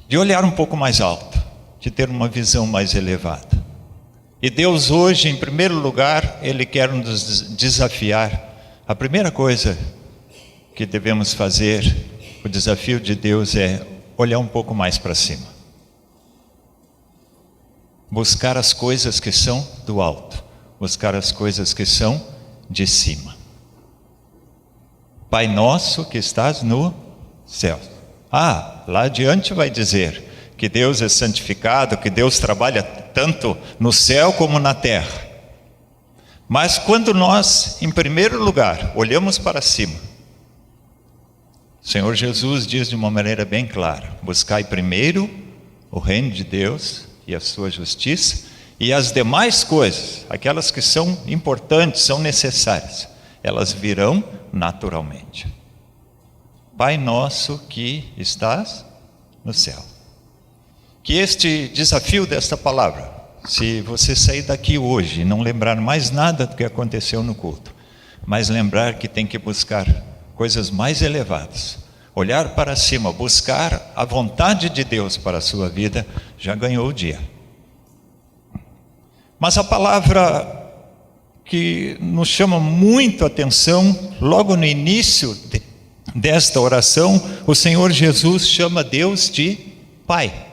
de olhar um pouco mais alto, de ter uma visão mais elevada. E Deus hoje, em primeiro lugar, Ele quer nos desafiar. A primeira coisa que devemos fazer, o desafio de Deus é olhar um pouco mais para cima. Buscar as coisas que são do alto, buscar as coisas que são de cima. Pai nosso que estás no céu. Lá adiante vai dizer que Deus é santificado, que Deus trabalha tanto no céu como na terra. Mas quando nós, em primeiro lugar, olhamos para cima, o Senhor Jesus diz de uma maneira bem clara: buscai primeiro o reino de Deus e a sua justiça, e as demais coisas, aquelas que são importantes, são necessárias, elas virão naturalmente. Pai nosso que estás no céu. Que este desafio desta palavra, se você sair daqui hoje e não lembrar mais nada do que aconteceu no culto, mas lembrar que tem que buscar coisas mais elevadas, olhar para cima, buscar a vontade de Deus para a sua vida, já ganhou o dia. Mas a palavra que nos chama muito a atenção, logo no início desta oração, o Senhor Jesus chama Deus de Pai.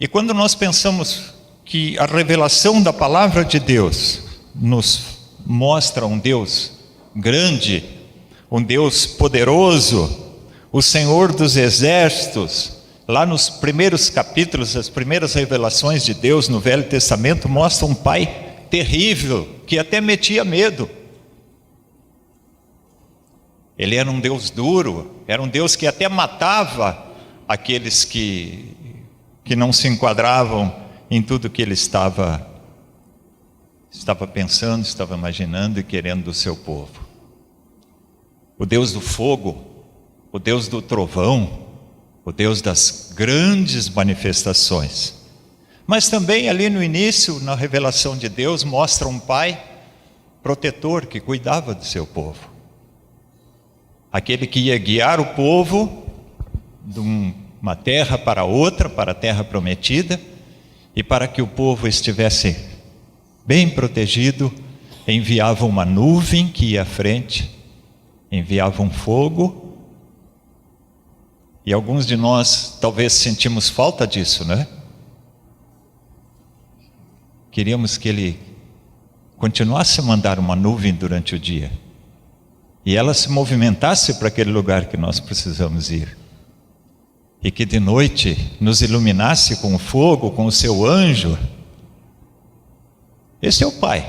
E quando nós pensamos que a revelação da palavra de Deus nos mostra um Deus grande, um Deus poderoso, o Senhor dos exércitos, lá nos primeiros capítulos, as primeiras revelações de Deus no Velho Testamento mostram um Pai terrível, que até metia medo. Ele era um Deus duro, era um Deus que até matava aqueles que não se enquadravam em tudo que ele estava pensando, estava imaginando e querendo do seu povo. O Deus do fogo, o Deus do trovão, o Deus das grandes manifestações. Mas também ali no início, na revelação de Deus, mostra um Pai protetor que cuidava do seu povo. Aquele que ia guiar o povo de uma terra para outra, para a terra prometida, e para que o povo estivesse bem protegido, enviava uma nuvem que ia à frente, enviava um fogo, e alguns de nós talvez sentimos falta disso, né? Queríamos que ele continuasse a mandar uma nuvem durante o dia, e ela se movimentasse para aquele lugar que nós precisamos ir, e que de noite nos iluminasse com o fogo, com o seu anjo. Esse é o Pai.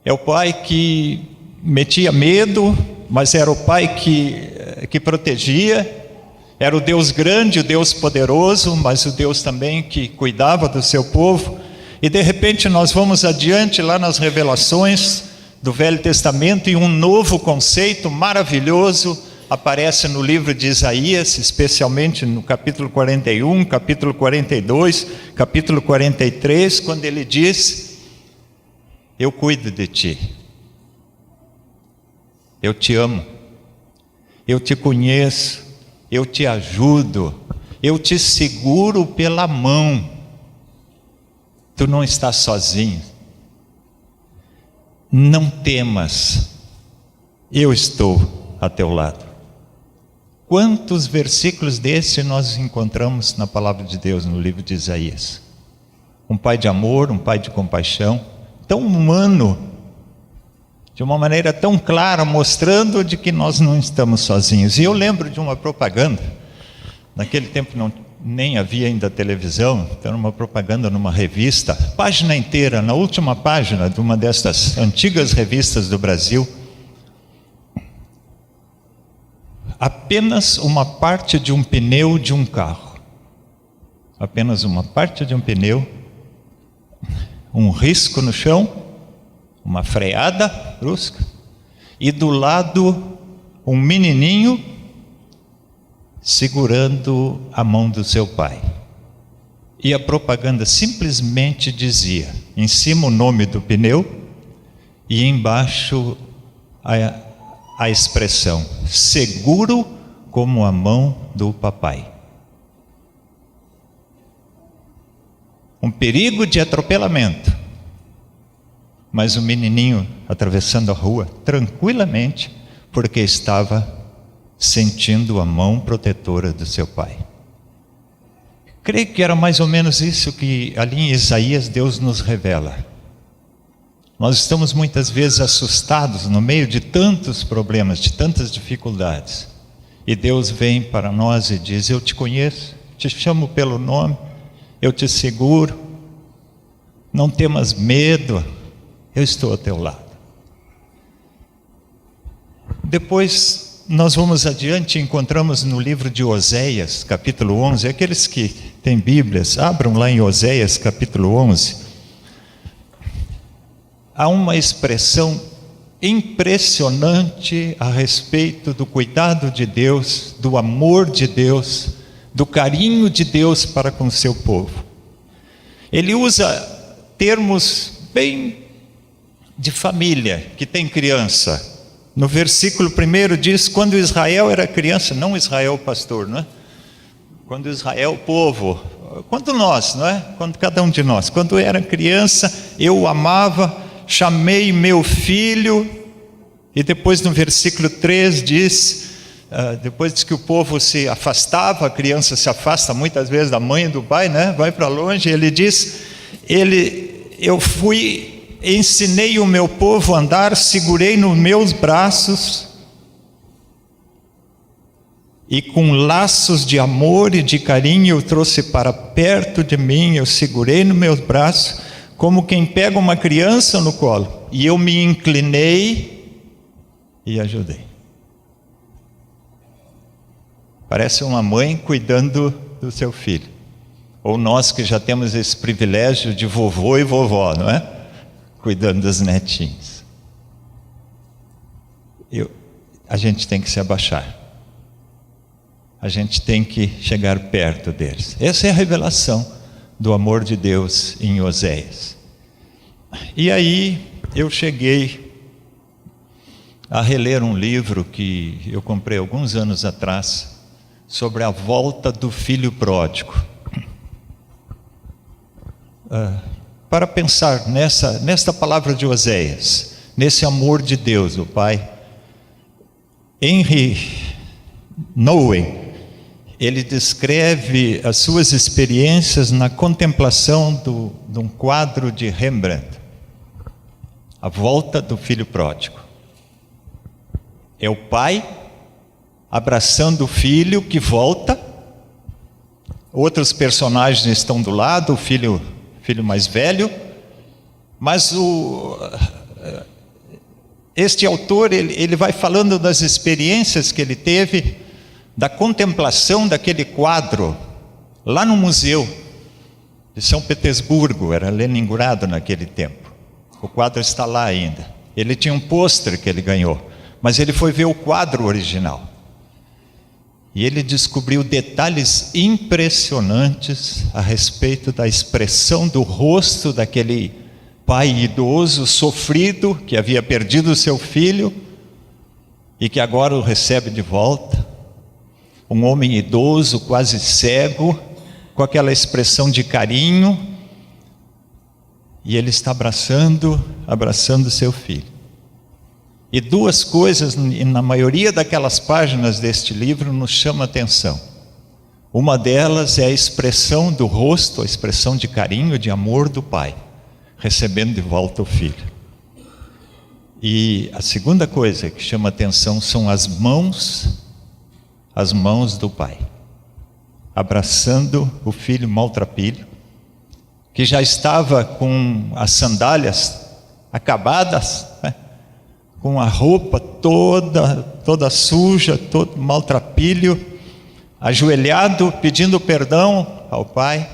É o Pai que metia medo, mas era o Pai que protegia. Era o Deus grande, o Deus poderoso, mas o Deus também que cuidava do seu povo. E de repente nós vamos adiante lá nas revelações do Velho Testamento, e um novo conceito maravilhoso aparece no livro de Isaías, especialmente no capítulo 41, capítulo 42, capítulo 43, quando ele diz: eu cuido de ti, eu te amo, eu te conheço, eu te ajudo, eu te seguro pela mão, tu não estás sozinho, não temas, eu estou a teu lado. Quantos versículos desse nós encontramos na palavra de Deus no livro de Isaías? Um Pai de amor, um Pai de compaixão, tão humano, de uma maneira tão clara, mostrando de que nós não estamos sozinhos. E eu lembro de uma propaganda, naquele tempo nem havia ainda televisão, então era uma propaganda numa revista, página inteira, na última página de uma dessas antigas revistas do Brasil, apenas uma parte de um pneu de um carro, apenas uma parte de um pneu, um risco no chão, uma freada brusca, e do lado um menininho segurando a mão do seu pai. E a propaganda simplesmente dizia, em cima o nome do pneu e embaixo a expressão, seguro como a mão do papai. Um perigo de atropelamento, mas o menininho atravessando a rua tranquilamente, porque estava sentindo a mão protetora do seu pai. Creio que era mais ou menos isso que ali em Isaías Deus nos revela. Nós estamos muitas vezes assustados no meio de tantos problemas, de tantas dificuldades, e Deus vem para nós e diz: eu te conheço, te chamo pelo nome, eu te seguro, não temas medo, eu estou ao teu lado. Depois nós vamos adiante e encontramos no livro de Oséias, capítulo 11, aqueles que têm Bíblias, abram lá em Oséias, capítulo 11. Há uma expressão impressionante a respeito do cuidado de Deus, do amor de Deus, do carinho de Deus para com o seu povo. Ele usa termos bem de família, que tem criança. No versículo 1 diz, quando Israel era criança, não Israel pastor, não é? Quando Israel povo, quando nós, não é? Quando cada um de nós, quando era criança, eu o amava, chamei meu filho. E depois no versículo 3 diz, depois que o povo se afastava, a criança se afasta muitas vezes da mãe e do pai, né? Vai para longe, ele diz, ensinei o meu povo a andar, segurei nos meus braços, e com laços de amor e de carinho eu trouxe para perto de mim, eu segurei nos meus braços, como quem pega uma criança no colo, e eu me inclinei e ajudei. Parece uma mãe cuidando do seu filho, ou nós que já temos esse privilégio de vovô e vovó, não é? Cuidando dos netinhos. A gente tem que se abaixar. A gente tem que chegar perto deles. Essa é a revelação do amor de Deus em Oséias. E aí eu cheguei a reler um livro que eu comprei alguns anos atrás, sobre a volta do filho pródigo. Para pensar nesta palavra de Oséias, nesse amor de Deus, o Pai. Henry Nouwen, ele descreve as suas experiências na contemplação de um quadro de Rembrandt, a volta do filho pródigo. É o pai abraçando o filho que volta, outros personagens estão do lado, o filho mais velho, mas este autor, ele vai falando das experiências que ele teve, da contemplação daquele quadro, lá no museu de São Petersburgo, era Leningrado naquele tempo, o quadro está lá ainda. Ele tinha um pôster que ele ganhou, mas ele foi ver o quadro original, e ele descobriu detalhes impressionantes a respeito da expressão do rosto daquele pai idoso, sofrido, que havia perdido o seu filho e que agora o recebe de volta. Um homem idoso, quase cego, com aquela expressão de carinho, e ele está abraçando seu filho. E duas coisas, na maioria daquelas páginas deste livro, nos chama a atenção. Uma delas é a expressão do rosto, a expressão de carinho, de amor do pai, recebendo de volta o filho. E a segunda coisa que chama atenção são as mãos do pai, abraçando o filho maltrapilho, que já estava com as sandálias acabadas, né? Com a roupa toda suja, todo maltrapilho, ajoelhado, pedindo perdão ao pai.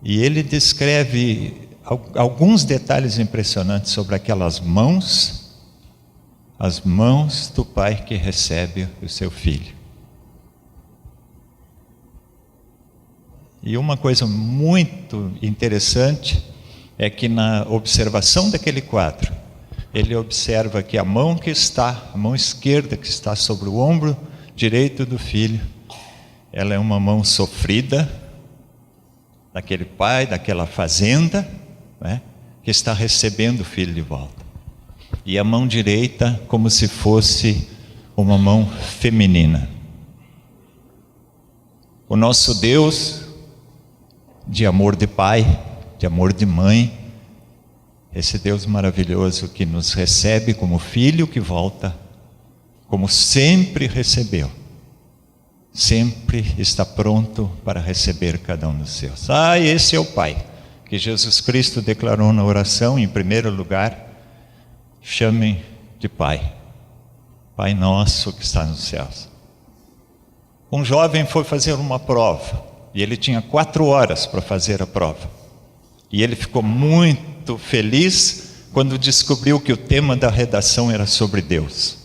E ele descreve alguns detalhes impressionantes sobre aquelas mãos, as mãos do pai que recebe o seu filho. E uma coisa muito interessante é que na observação daquele quadro, ele observa que a mão esquerda que está sobre o ombro direito do filho, ela é uma mão sofrida, daquele pai, daquela fazenda, né, que está recebendo o filho de volta. E a mão direita como se fosse uma mão feminina. O nosso Deus, de amor de pai, de amor de mãe, esse Deus maravilhoso que nos recebe como filho que volta, como sempre recebeu, sempre está pronto para receber cada um dos seus. Esse é o Pai, que Jesus Cristo declarou na oração, em primeiro lugar, chamem de Pai, Pai nosso que está nos céus. Um jovem foi fazer uma prova, e ele tinha 4 horas para fazer a prova, e ele ficou muito feliz quando descobriu que o tema da redação era sobre Deus,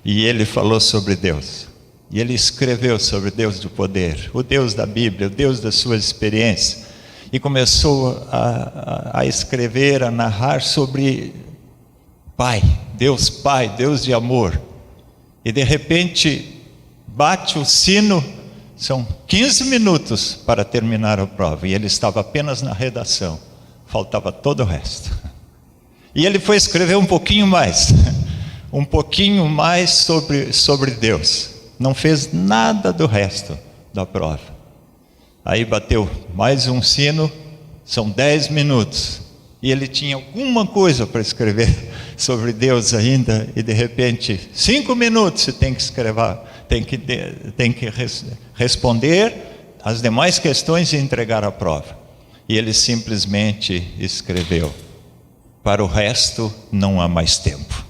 e ele falou sobre Deus. E ele escreveu sobre Deus do poder, o Deus da Bíblia, o Deus das suas experiências. E começou a escrever, a narrar sobre Pai, Deus de amor. E de repente, bate o sino, são 15 minutos para terminar a prova. E ele estava apenas na redação, faltava todo o resto. E ele foi escrever um pouquinho mais sobre Deus. Não fez nada do resto da prova. Aí bateu mais um sino, são 10 minutos. E ele tinha alguma coisa para escrever sobre Deus ainda, e de repente, 5 minutos você tem que escrever, tem que responder as demais questões e entregar a prova. E ele simplesmente escreveu: para o resto não há mais tempo.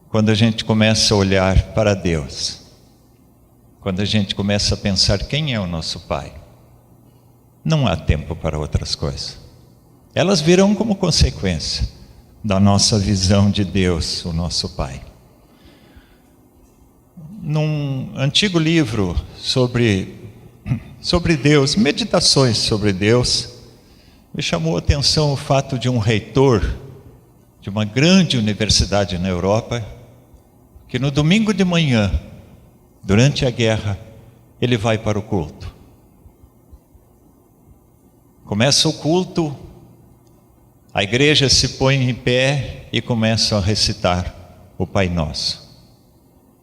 Quando a gente começa a olhar para Deus, quando a gente começa a pensar quem é o nosso Pai, não há tempo para outras coisas. Elas virão como consequência da nossa visão de Deus, o nosso Pai. Num antigo livro sobre Deus, meditações sobre Deus, me chamou a atenção o fato de um reitor de uma grande universidade na Europa, que no domingo de manhã, durante a guerra, ele vai para o culto. Começa o culto, a igreja se põe em pé e começa a recitar o Pai Nosso.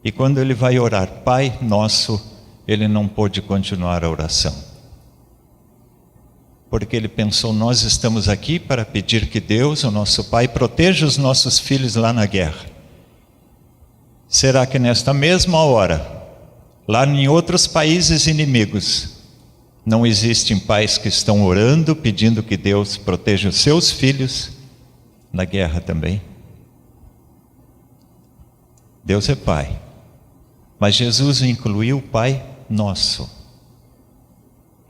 E quando ele vai orar Pai Nosso, ele não pôde continuar a oração, porque ele pensou: nós estamos aqui para pedir que Deus, o nosso Pai, proteja os nossos filhos lá na guerra. Será que nesta mesma hora, lá em outros países inimigos, não existem pais que estão orando, pedindo que Deus proteja os seus filhos na guerra também? Deus é Pai, mas Jesus incluiu o Pai Nosso.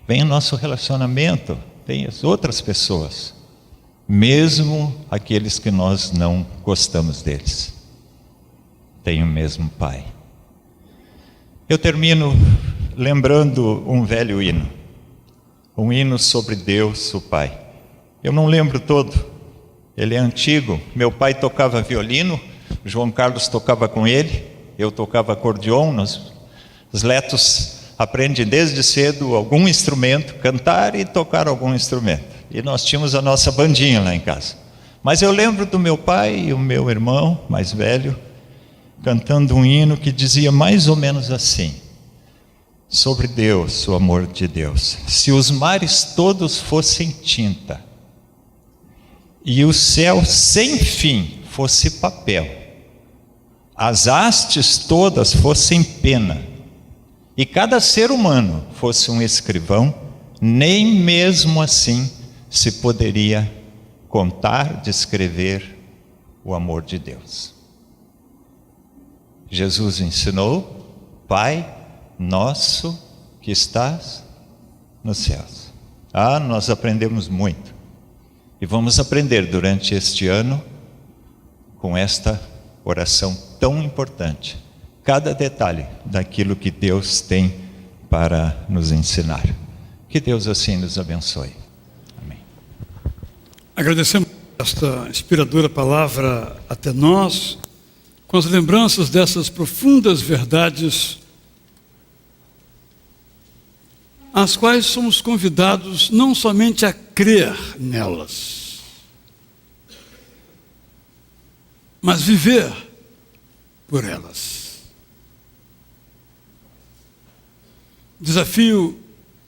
Vem o nosso relacionamento, tem as outras pessoas, mesmo aqueles que nós não gostamos deles, tem o mesmo Pai. Eu termino lembrando um velho hino, um hino sobre Deus, o Pai. Eu não lembro todo, ele é antigo. Meu pai tocava violino, João Carlos tocava com ele, eu tocava acordeon. Os letos aprendem desde cedo algum instrumento, cantar e tocar algum instrumento. E nós tínhamos a nossa bandinha lá em casa. Mas eu lembro do meu pai e o meu irmão mais velho cantando um hino que dizia mais ou menos assim: sobre Deus, o amor de Deus. Se os mares todos fossem tinta e o céu sem fim fosse papel, as hastes todas fossem pena, e cada ser humano fosse um escrivão, nem mesmo assim se poderia contar, descrever o amor de Deus. Jesus ensinou: Pai nosso que estás nos céus. Nós aprendemos muito. E vamos aprender durante este ano com esta oração tão importante. Cada detalhe daquilo que Deus tem para nos ensinar. Que Deus assim nos abençoe. Amém. Agradecemos esta inspiradora palavra até nós, com as lembranças dessas profundas verdades, às quais somos convidados não somente a crer nelas, mas viver por elas. O desafio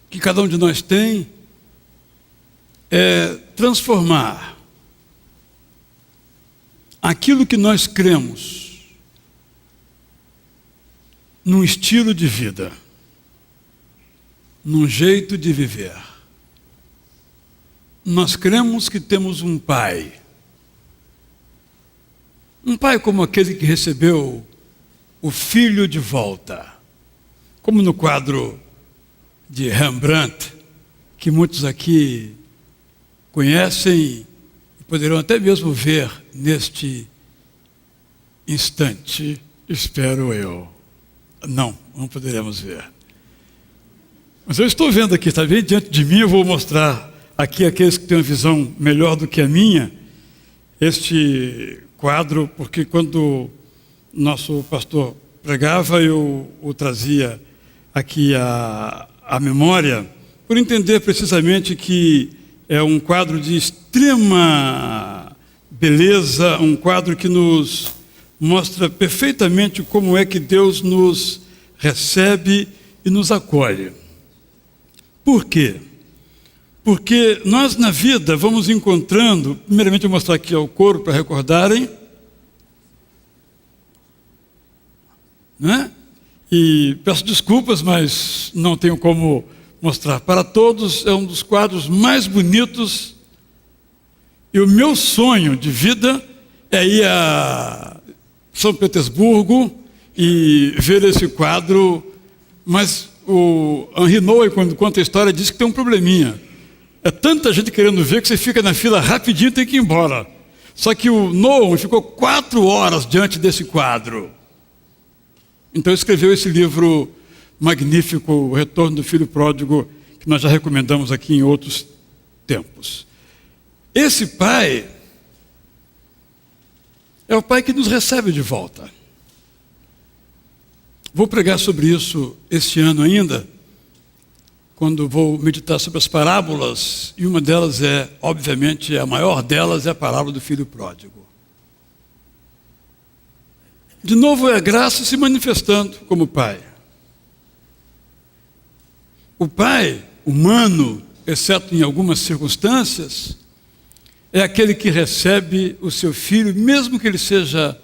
que cada um de nós tem é transformar aquilo que nós cremos num estilo de vida, num jeito de viver. Nós cremos que temos um pai como aquele que recebeu o filho de volta, como no quadro de Rembrandt, que muitos aqui conhecem e poderão até mesmo ver neste instante, espero eu. Não poderemos ver. Mas eu estou vendo aqui, está bem diante de mim, eu vou mostrar aqui aqueles que têm uma visão melhor do que a minha, este quadro, porque quando nosso pastor pregava, eu o trazia aqui à memória, por entender precisamente que é um quadro de extrema beleza, um quadro que nos mostra perfeitamente como é que Deus nos recebe e nos acolhe. Por quê? Porque nós na vida vamos encontrando, primeiramente eu vou mostrar aqui ao coro para recordarem, né? E peço desculpas, mas não tenho como mostrar para todos, é um dos quadros mais bonitos, e o meu sonho de vida é ir a São Petersburgo e ver esse quadro, mas o Henri Nouwen, quando conta a história, diz que tem um probleminha. É tanta gente querendo ver que você fica na fila rapidinho e tem que ir embora. Só que o Nouwen ficou 4 horas diante desse quadro. Então escreveu esse livro magnífico, O Retorno do Filho Pródigo, que nós já recomendamos aqui em outros tempos. Esse pai é o pai que nos recebe de volta. Vou pregar sobre isso este ano ainda, quando vou meditar sobre as parábolas, e uma delas é, obviamente, a maior delas é a parábola do filho pródigo. De novo é a graça se manifestando como pai. O pai humano, exceto em algumas circunstâncias, é aquele que recebe o seu filho, mesmo que ele seja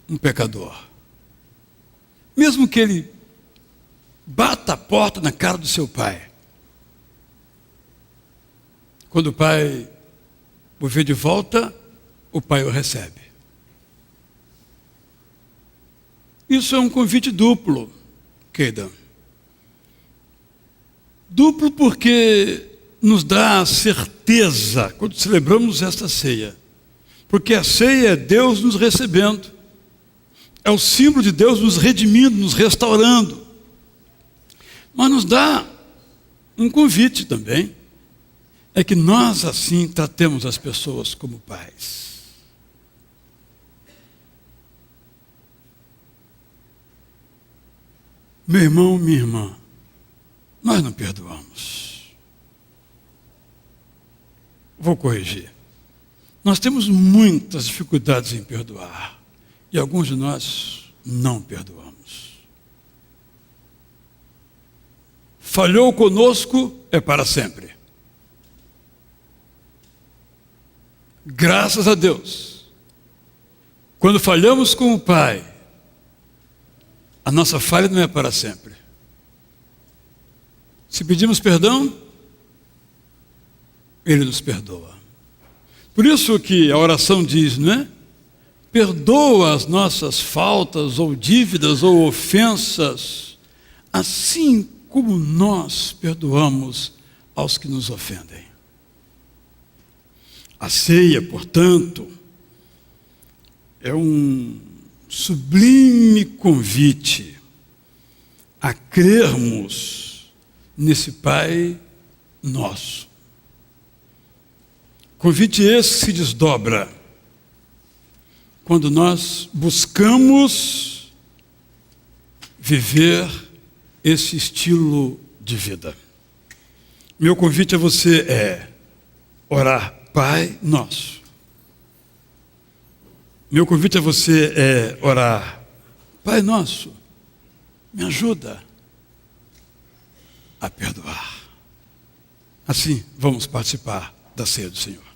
um pecador. Mesmo que ele bata a porta na cara do seu pai. Quando o pai o vê de volta, o pai o recebe. Isso é um convite duplo, Keidan. Duplo porque nos dá a certeza, quando celebramos esta ceia, porque a ceia é Deus nos recebendo, é o símbolo de Deus nos redimindo, nos restaurando, mas nos dá um convite também, é que nós assim tratemos as pessoas como pais. Meu irmão, minha irmã, nós não perdoamos. Vou corrigir. Nós temos muitas dificuldades em perdoar. E alguns de nós não perdoamos. Falhou conosco, é para sempre. Graças a Deus. Quando falhamos com o Pai, a nossa falha não é para sempre. Se pedimos perdão, Ele nos perdoa. Por isso que a oração diz, não é? Perdoa as nossas faltas ou dívidas ou ofensas, assim como nós perdoamos aos que nos ofendem. A ceia, portanto, é um sublime convite a crermos nesse Pai nosso. Convite esse se desdobra quando nós buscamos viver esse estilo de vida. Meu convite a você é orar, Pai Nosso. Meu convite a você é orar, Pai Nosso, me ajuda a perdoar. Assim, vamos participar da ceia do Senhor.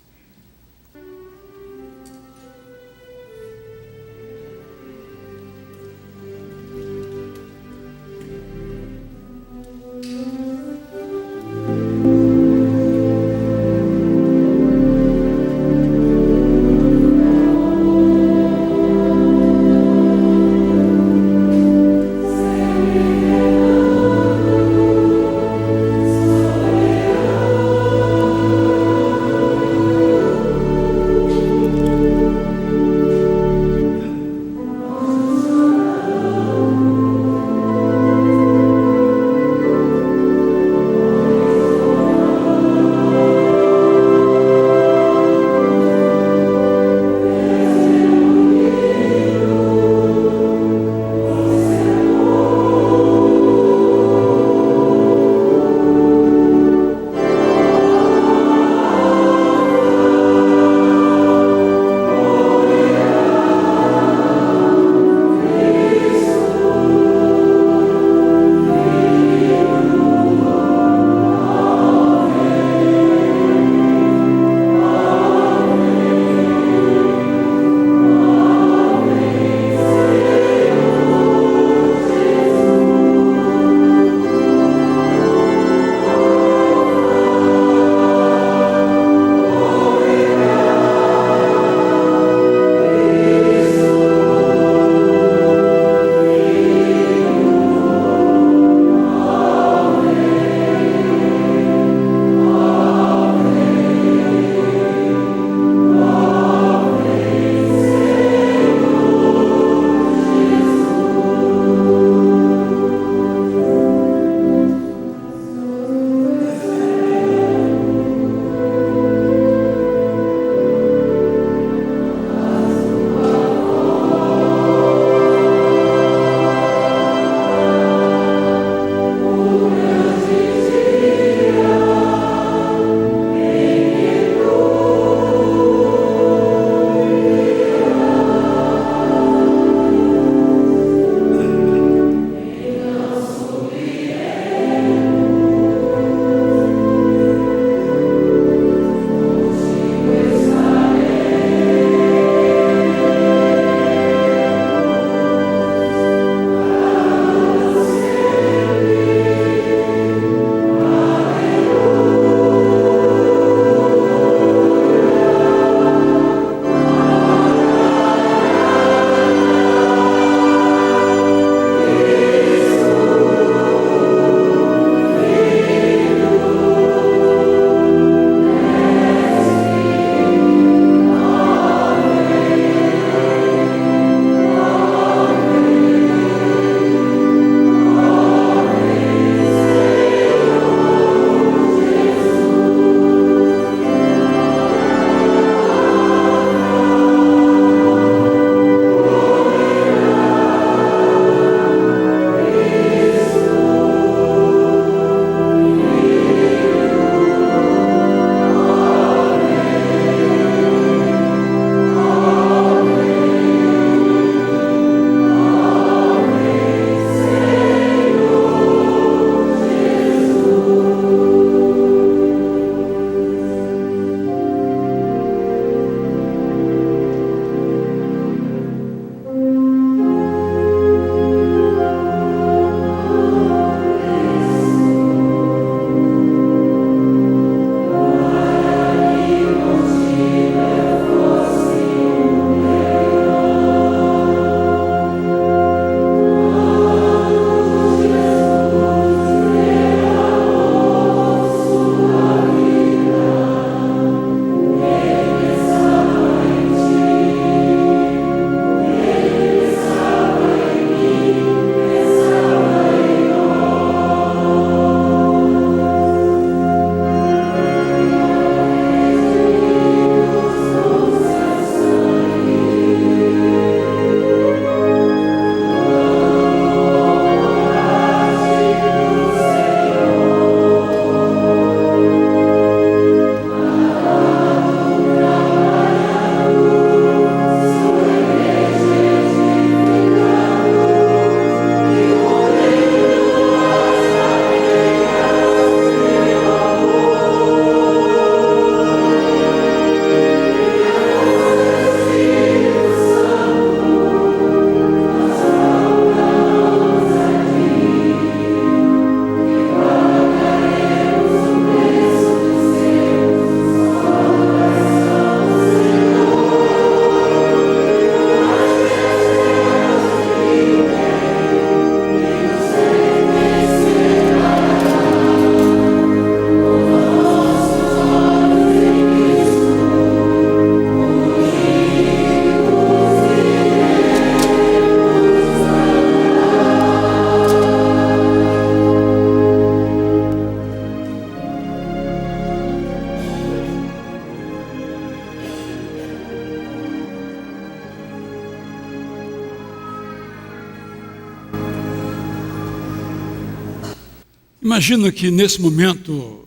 Imagino que nesse momento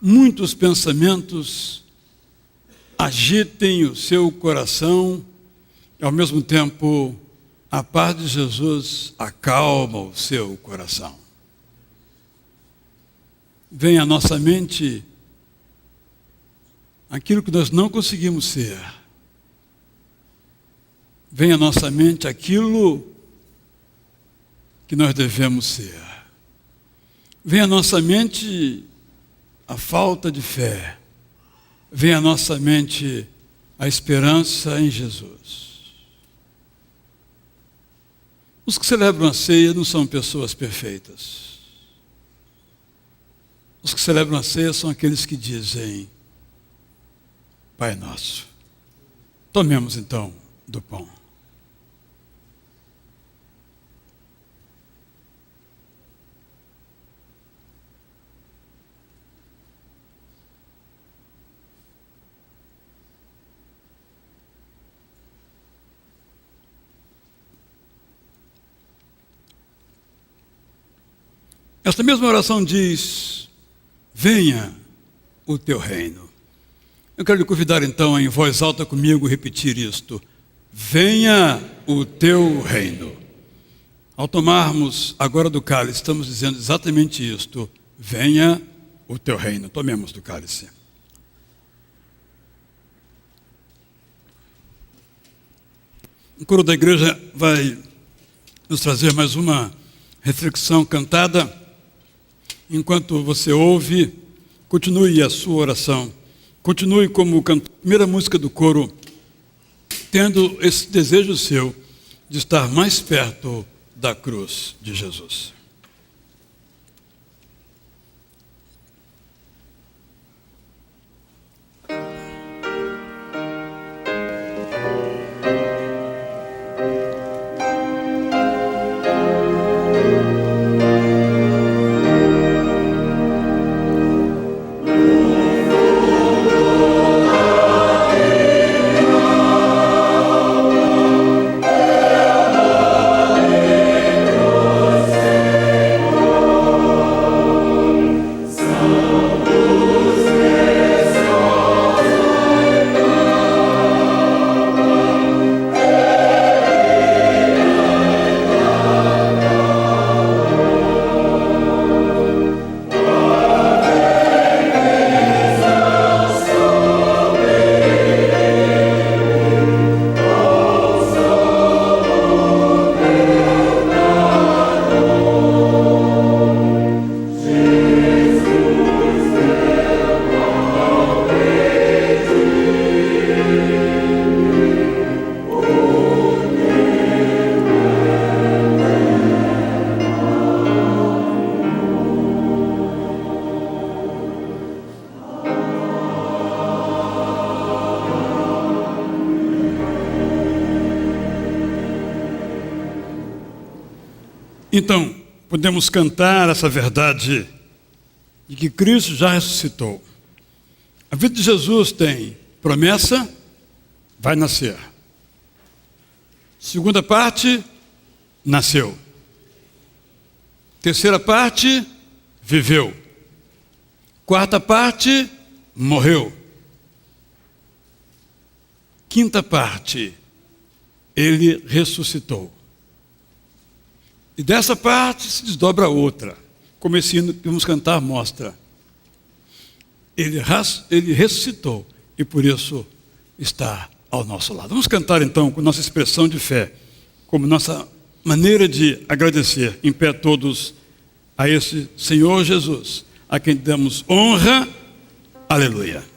muitos pensamentos agitem o seu coração e ao mesmo tempo a paz de Jesus acalma o seu coração. Vem à nossa mente aquilo que nós não conseguimos ser. Vem à nossa mente aquilo que nós devemos ser. Vem à nossa mente a falta de fé. Vem à nossa mente a esperança em Jesus. Os que celebram a ceia não são pessoas perfeitas. Os que celebram a ceia são aqueles que dizem: Pai nosso. Tomemos então do pão. Esta mesma oração diz: venha o teu reino. Eu quero lhe convidar então a em voz alta comigo repetir isto: venha o teu reino. Ao tomarmos agora do cálice, estamos dizendo exatamente isto: venha o teu reino. Tomemos do cálice. O coro da igreja vai nos trazer mais uma reflexão cantada. Enquanto você ouve, continue a sua oração. Continue como cantor. Primeira música do coro, tendo esse desejo seu de estar mais perto da cruz de Jesus. Então, podemos cantar essa verdade de que Cristo já ressuscitou. A vida de Jesus tem promessa, vai nascer. Segunda parte, nasceu. Terceira parte, viveu. Quarta parte, morreu. Quinta parte, ele ressuscitou. E dessa parte se desdobra outra, como esse hino que vamos cantar mostra. Ele ressuscitou e por isso está ao nosso lado. Vamos cantar então com nossa expressão de fé, como nossa maneira de agradecer em pé todos a esse Senhor Jesus, a quem damos honra. Aleluia. Aleluia.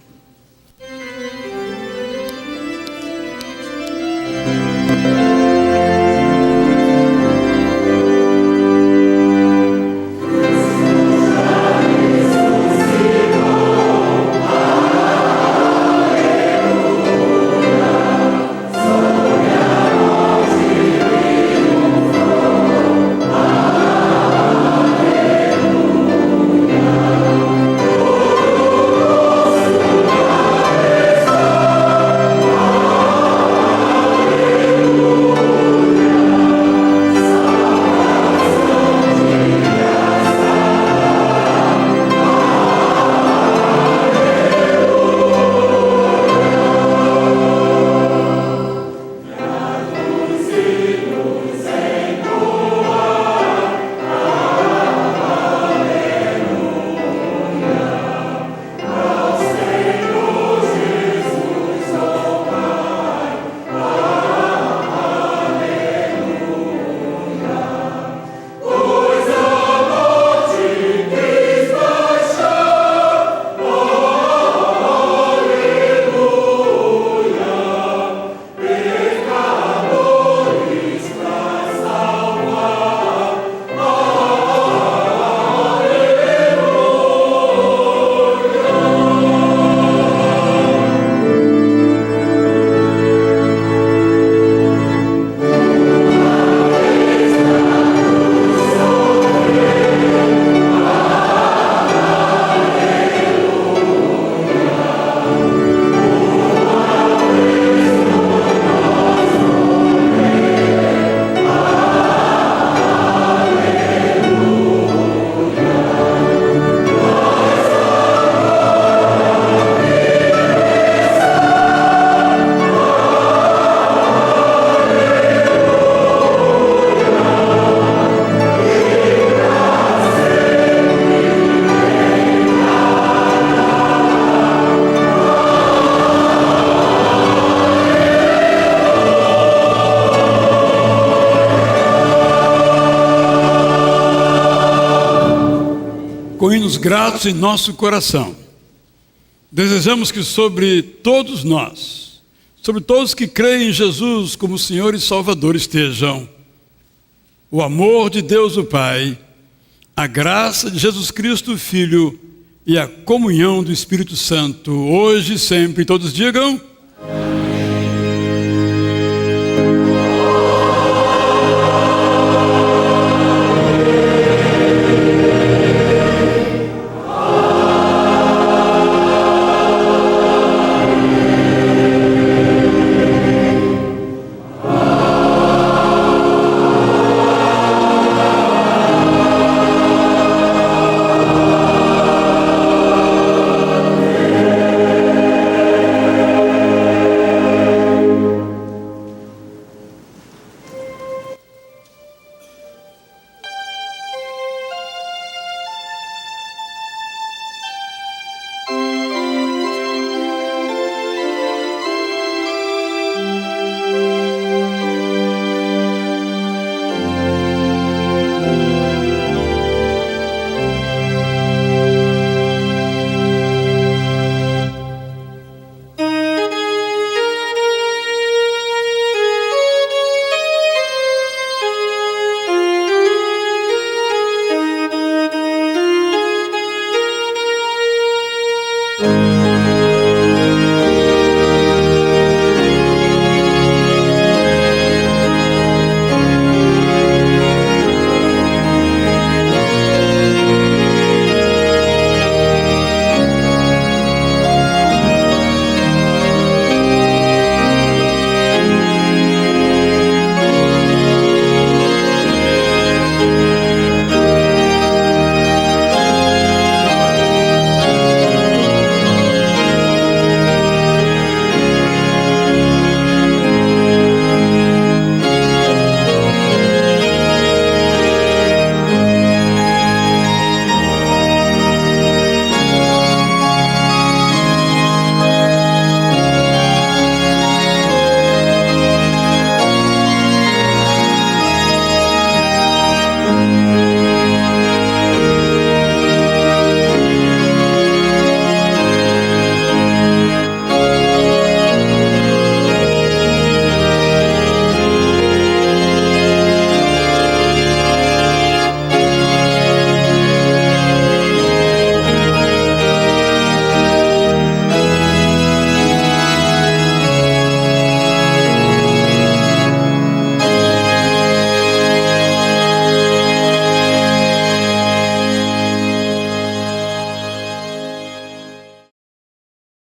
estamos gratos em nosso coração. Desejamos que sobre todos nós, sobre todos que creem em Jesus como Senhor e Salvador, estejam o amor de Deus o Pai, a graça de Jesus Cristo o Filho e a comunhão do Espírito Santo, hoje e sempre. Todos digam...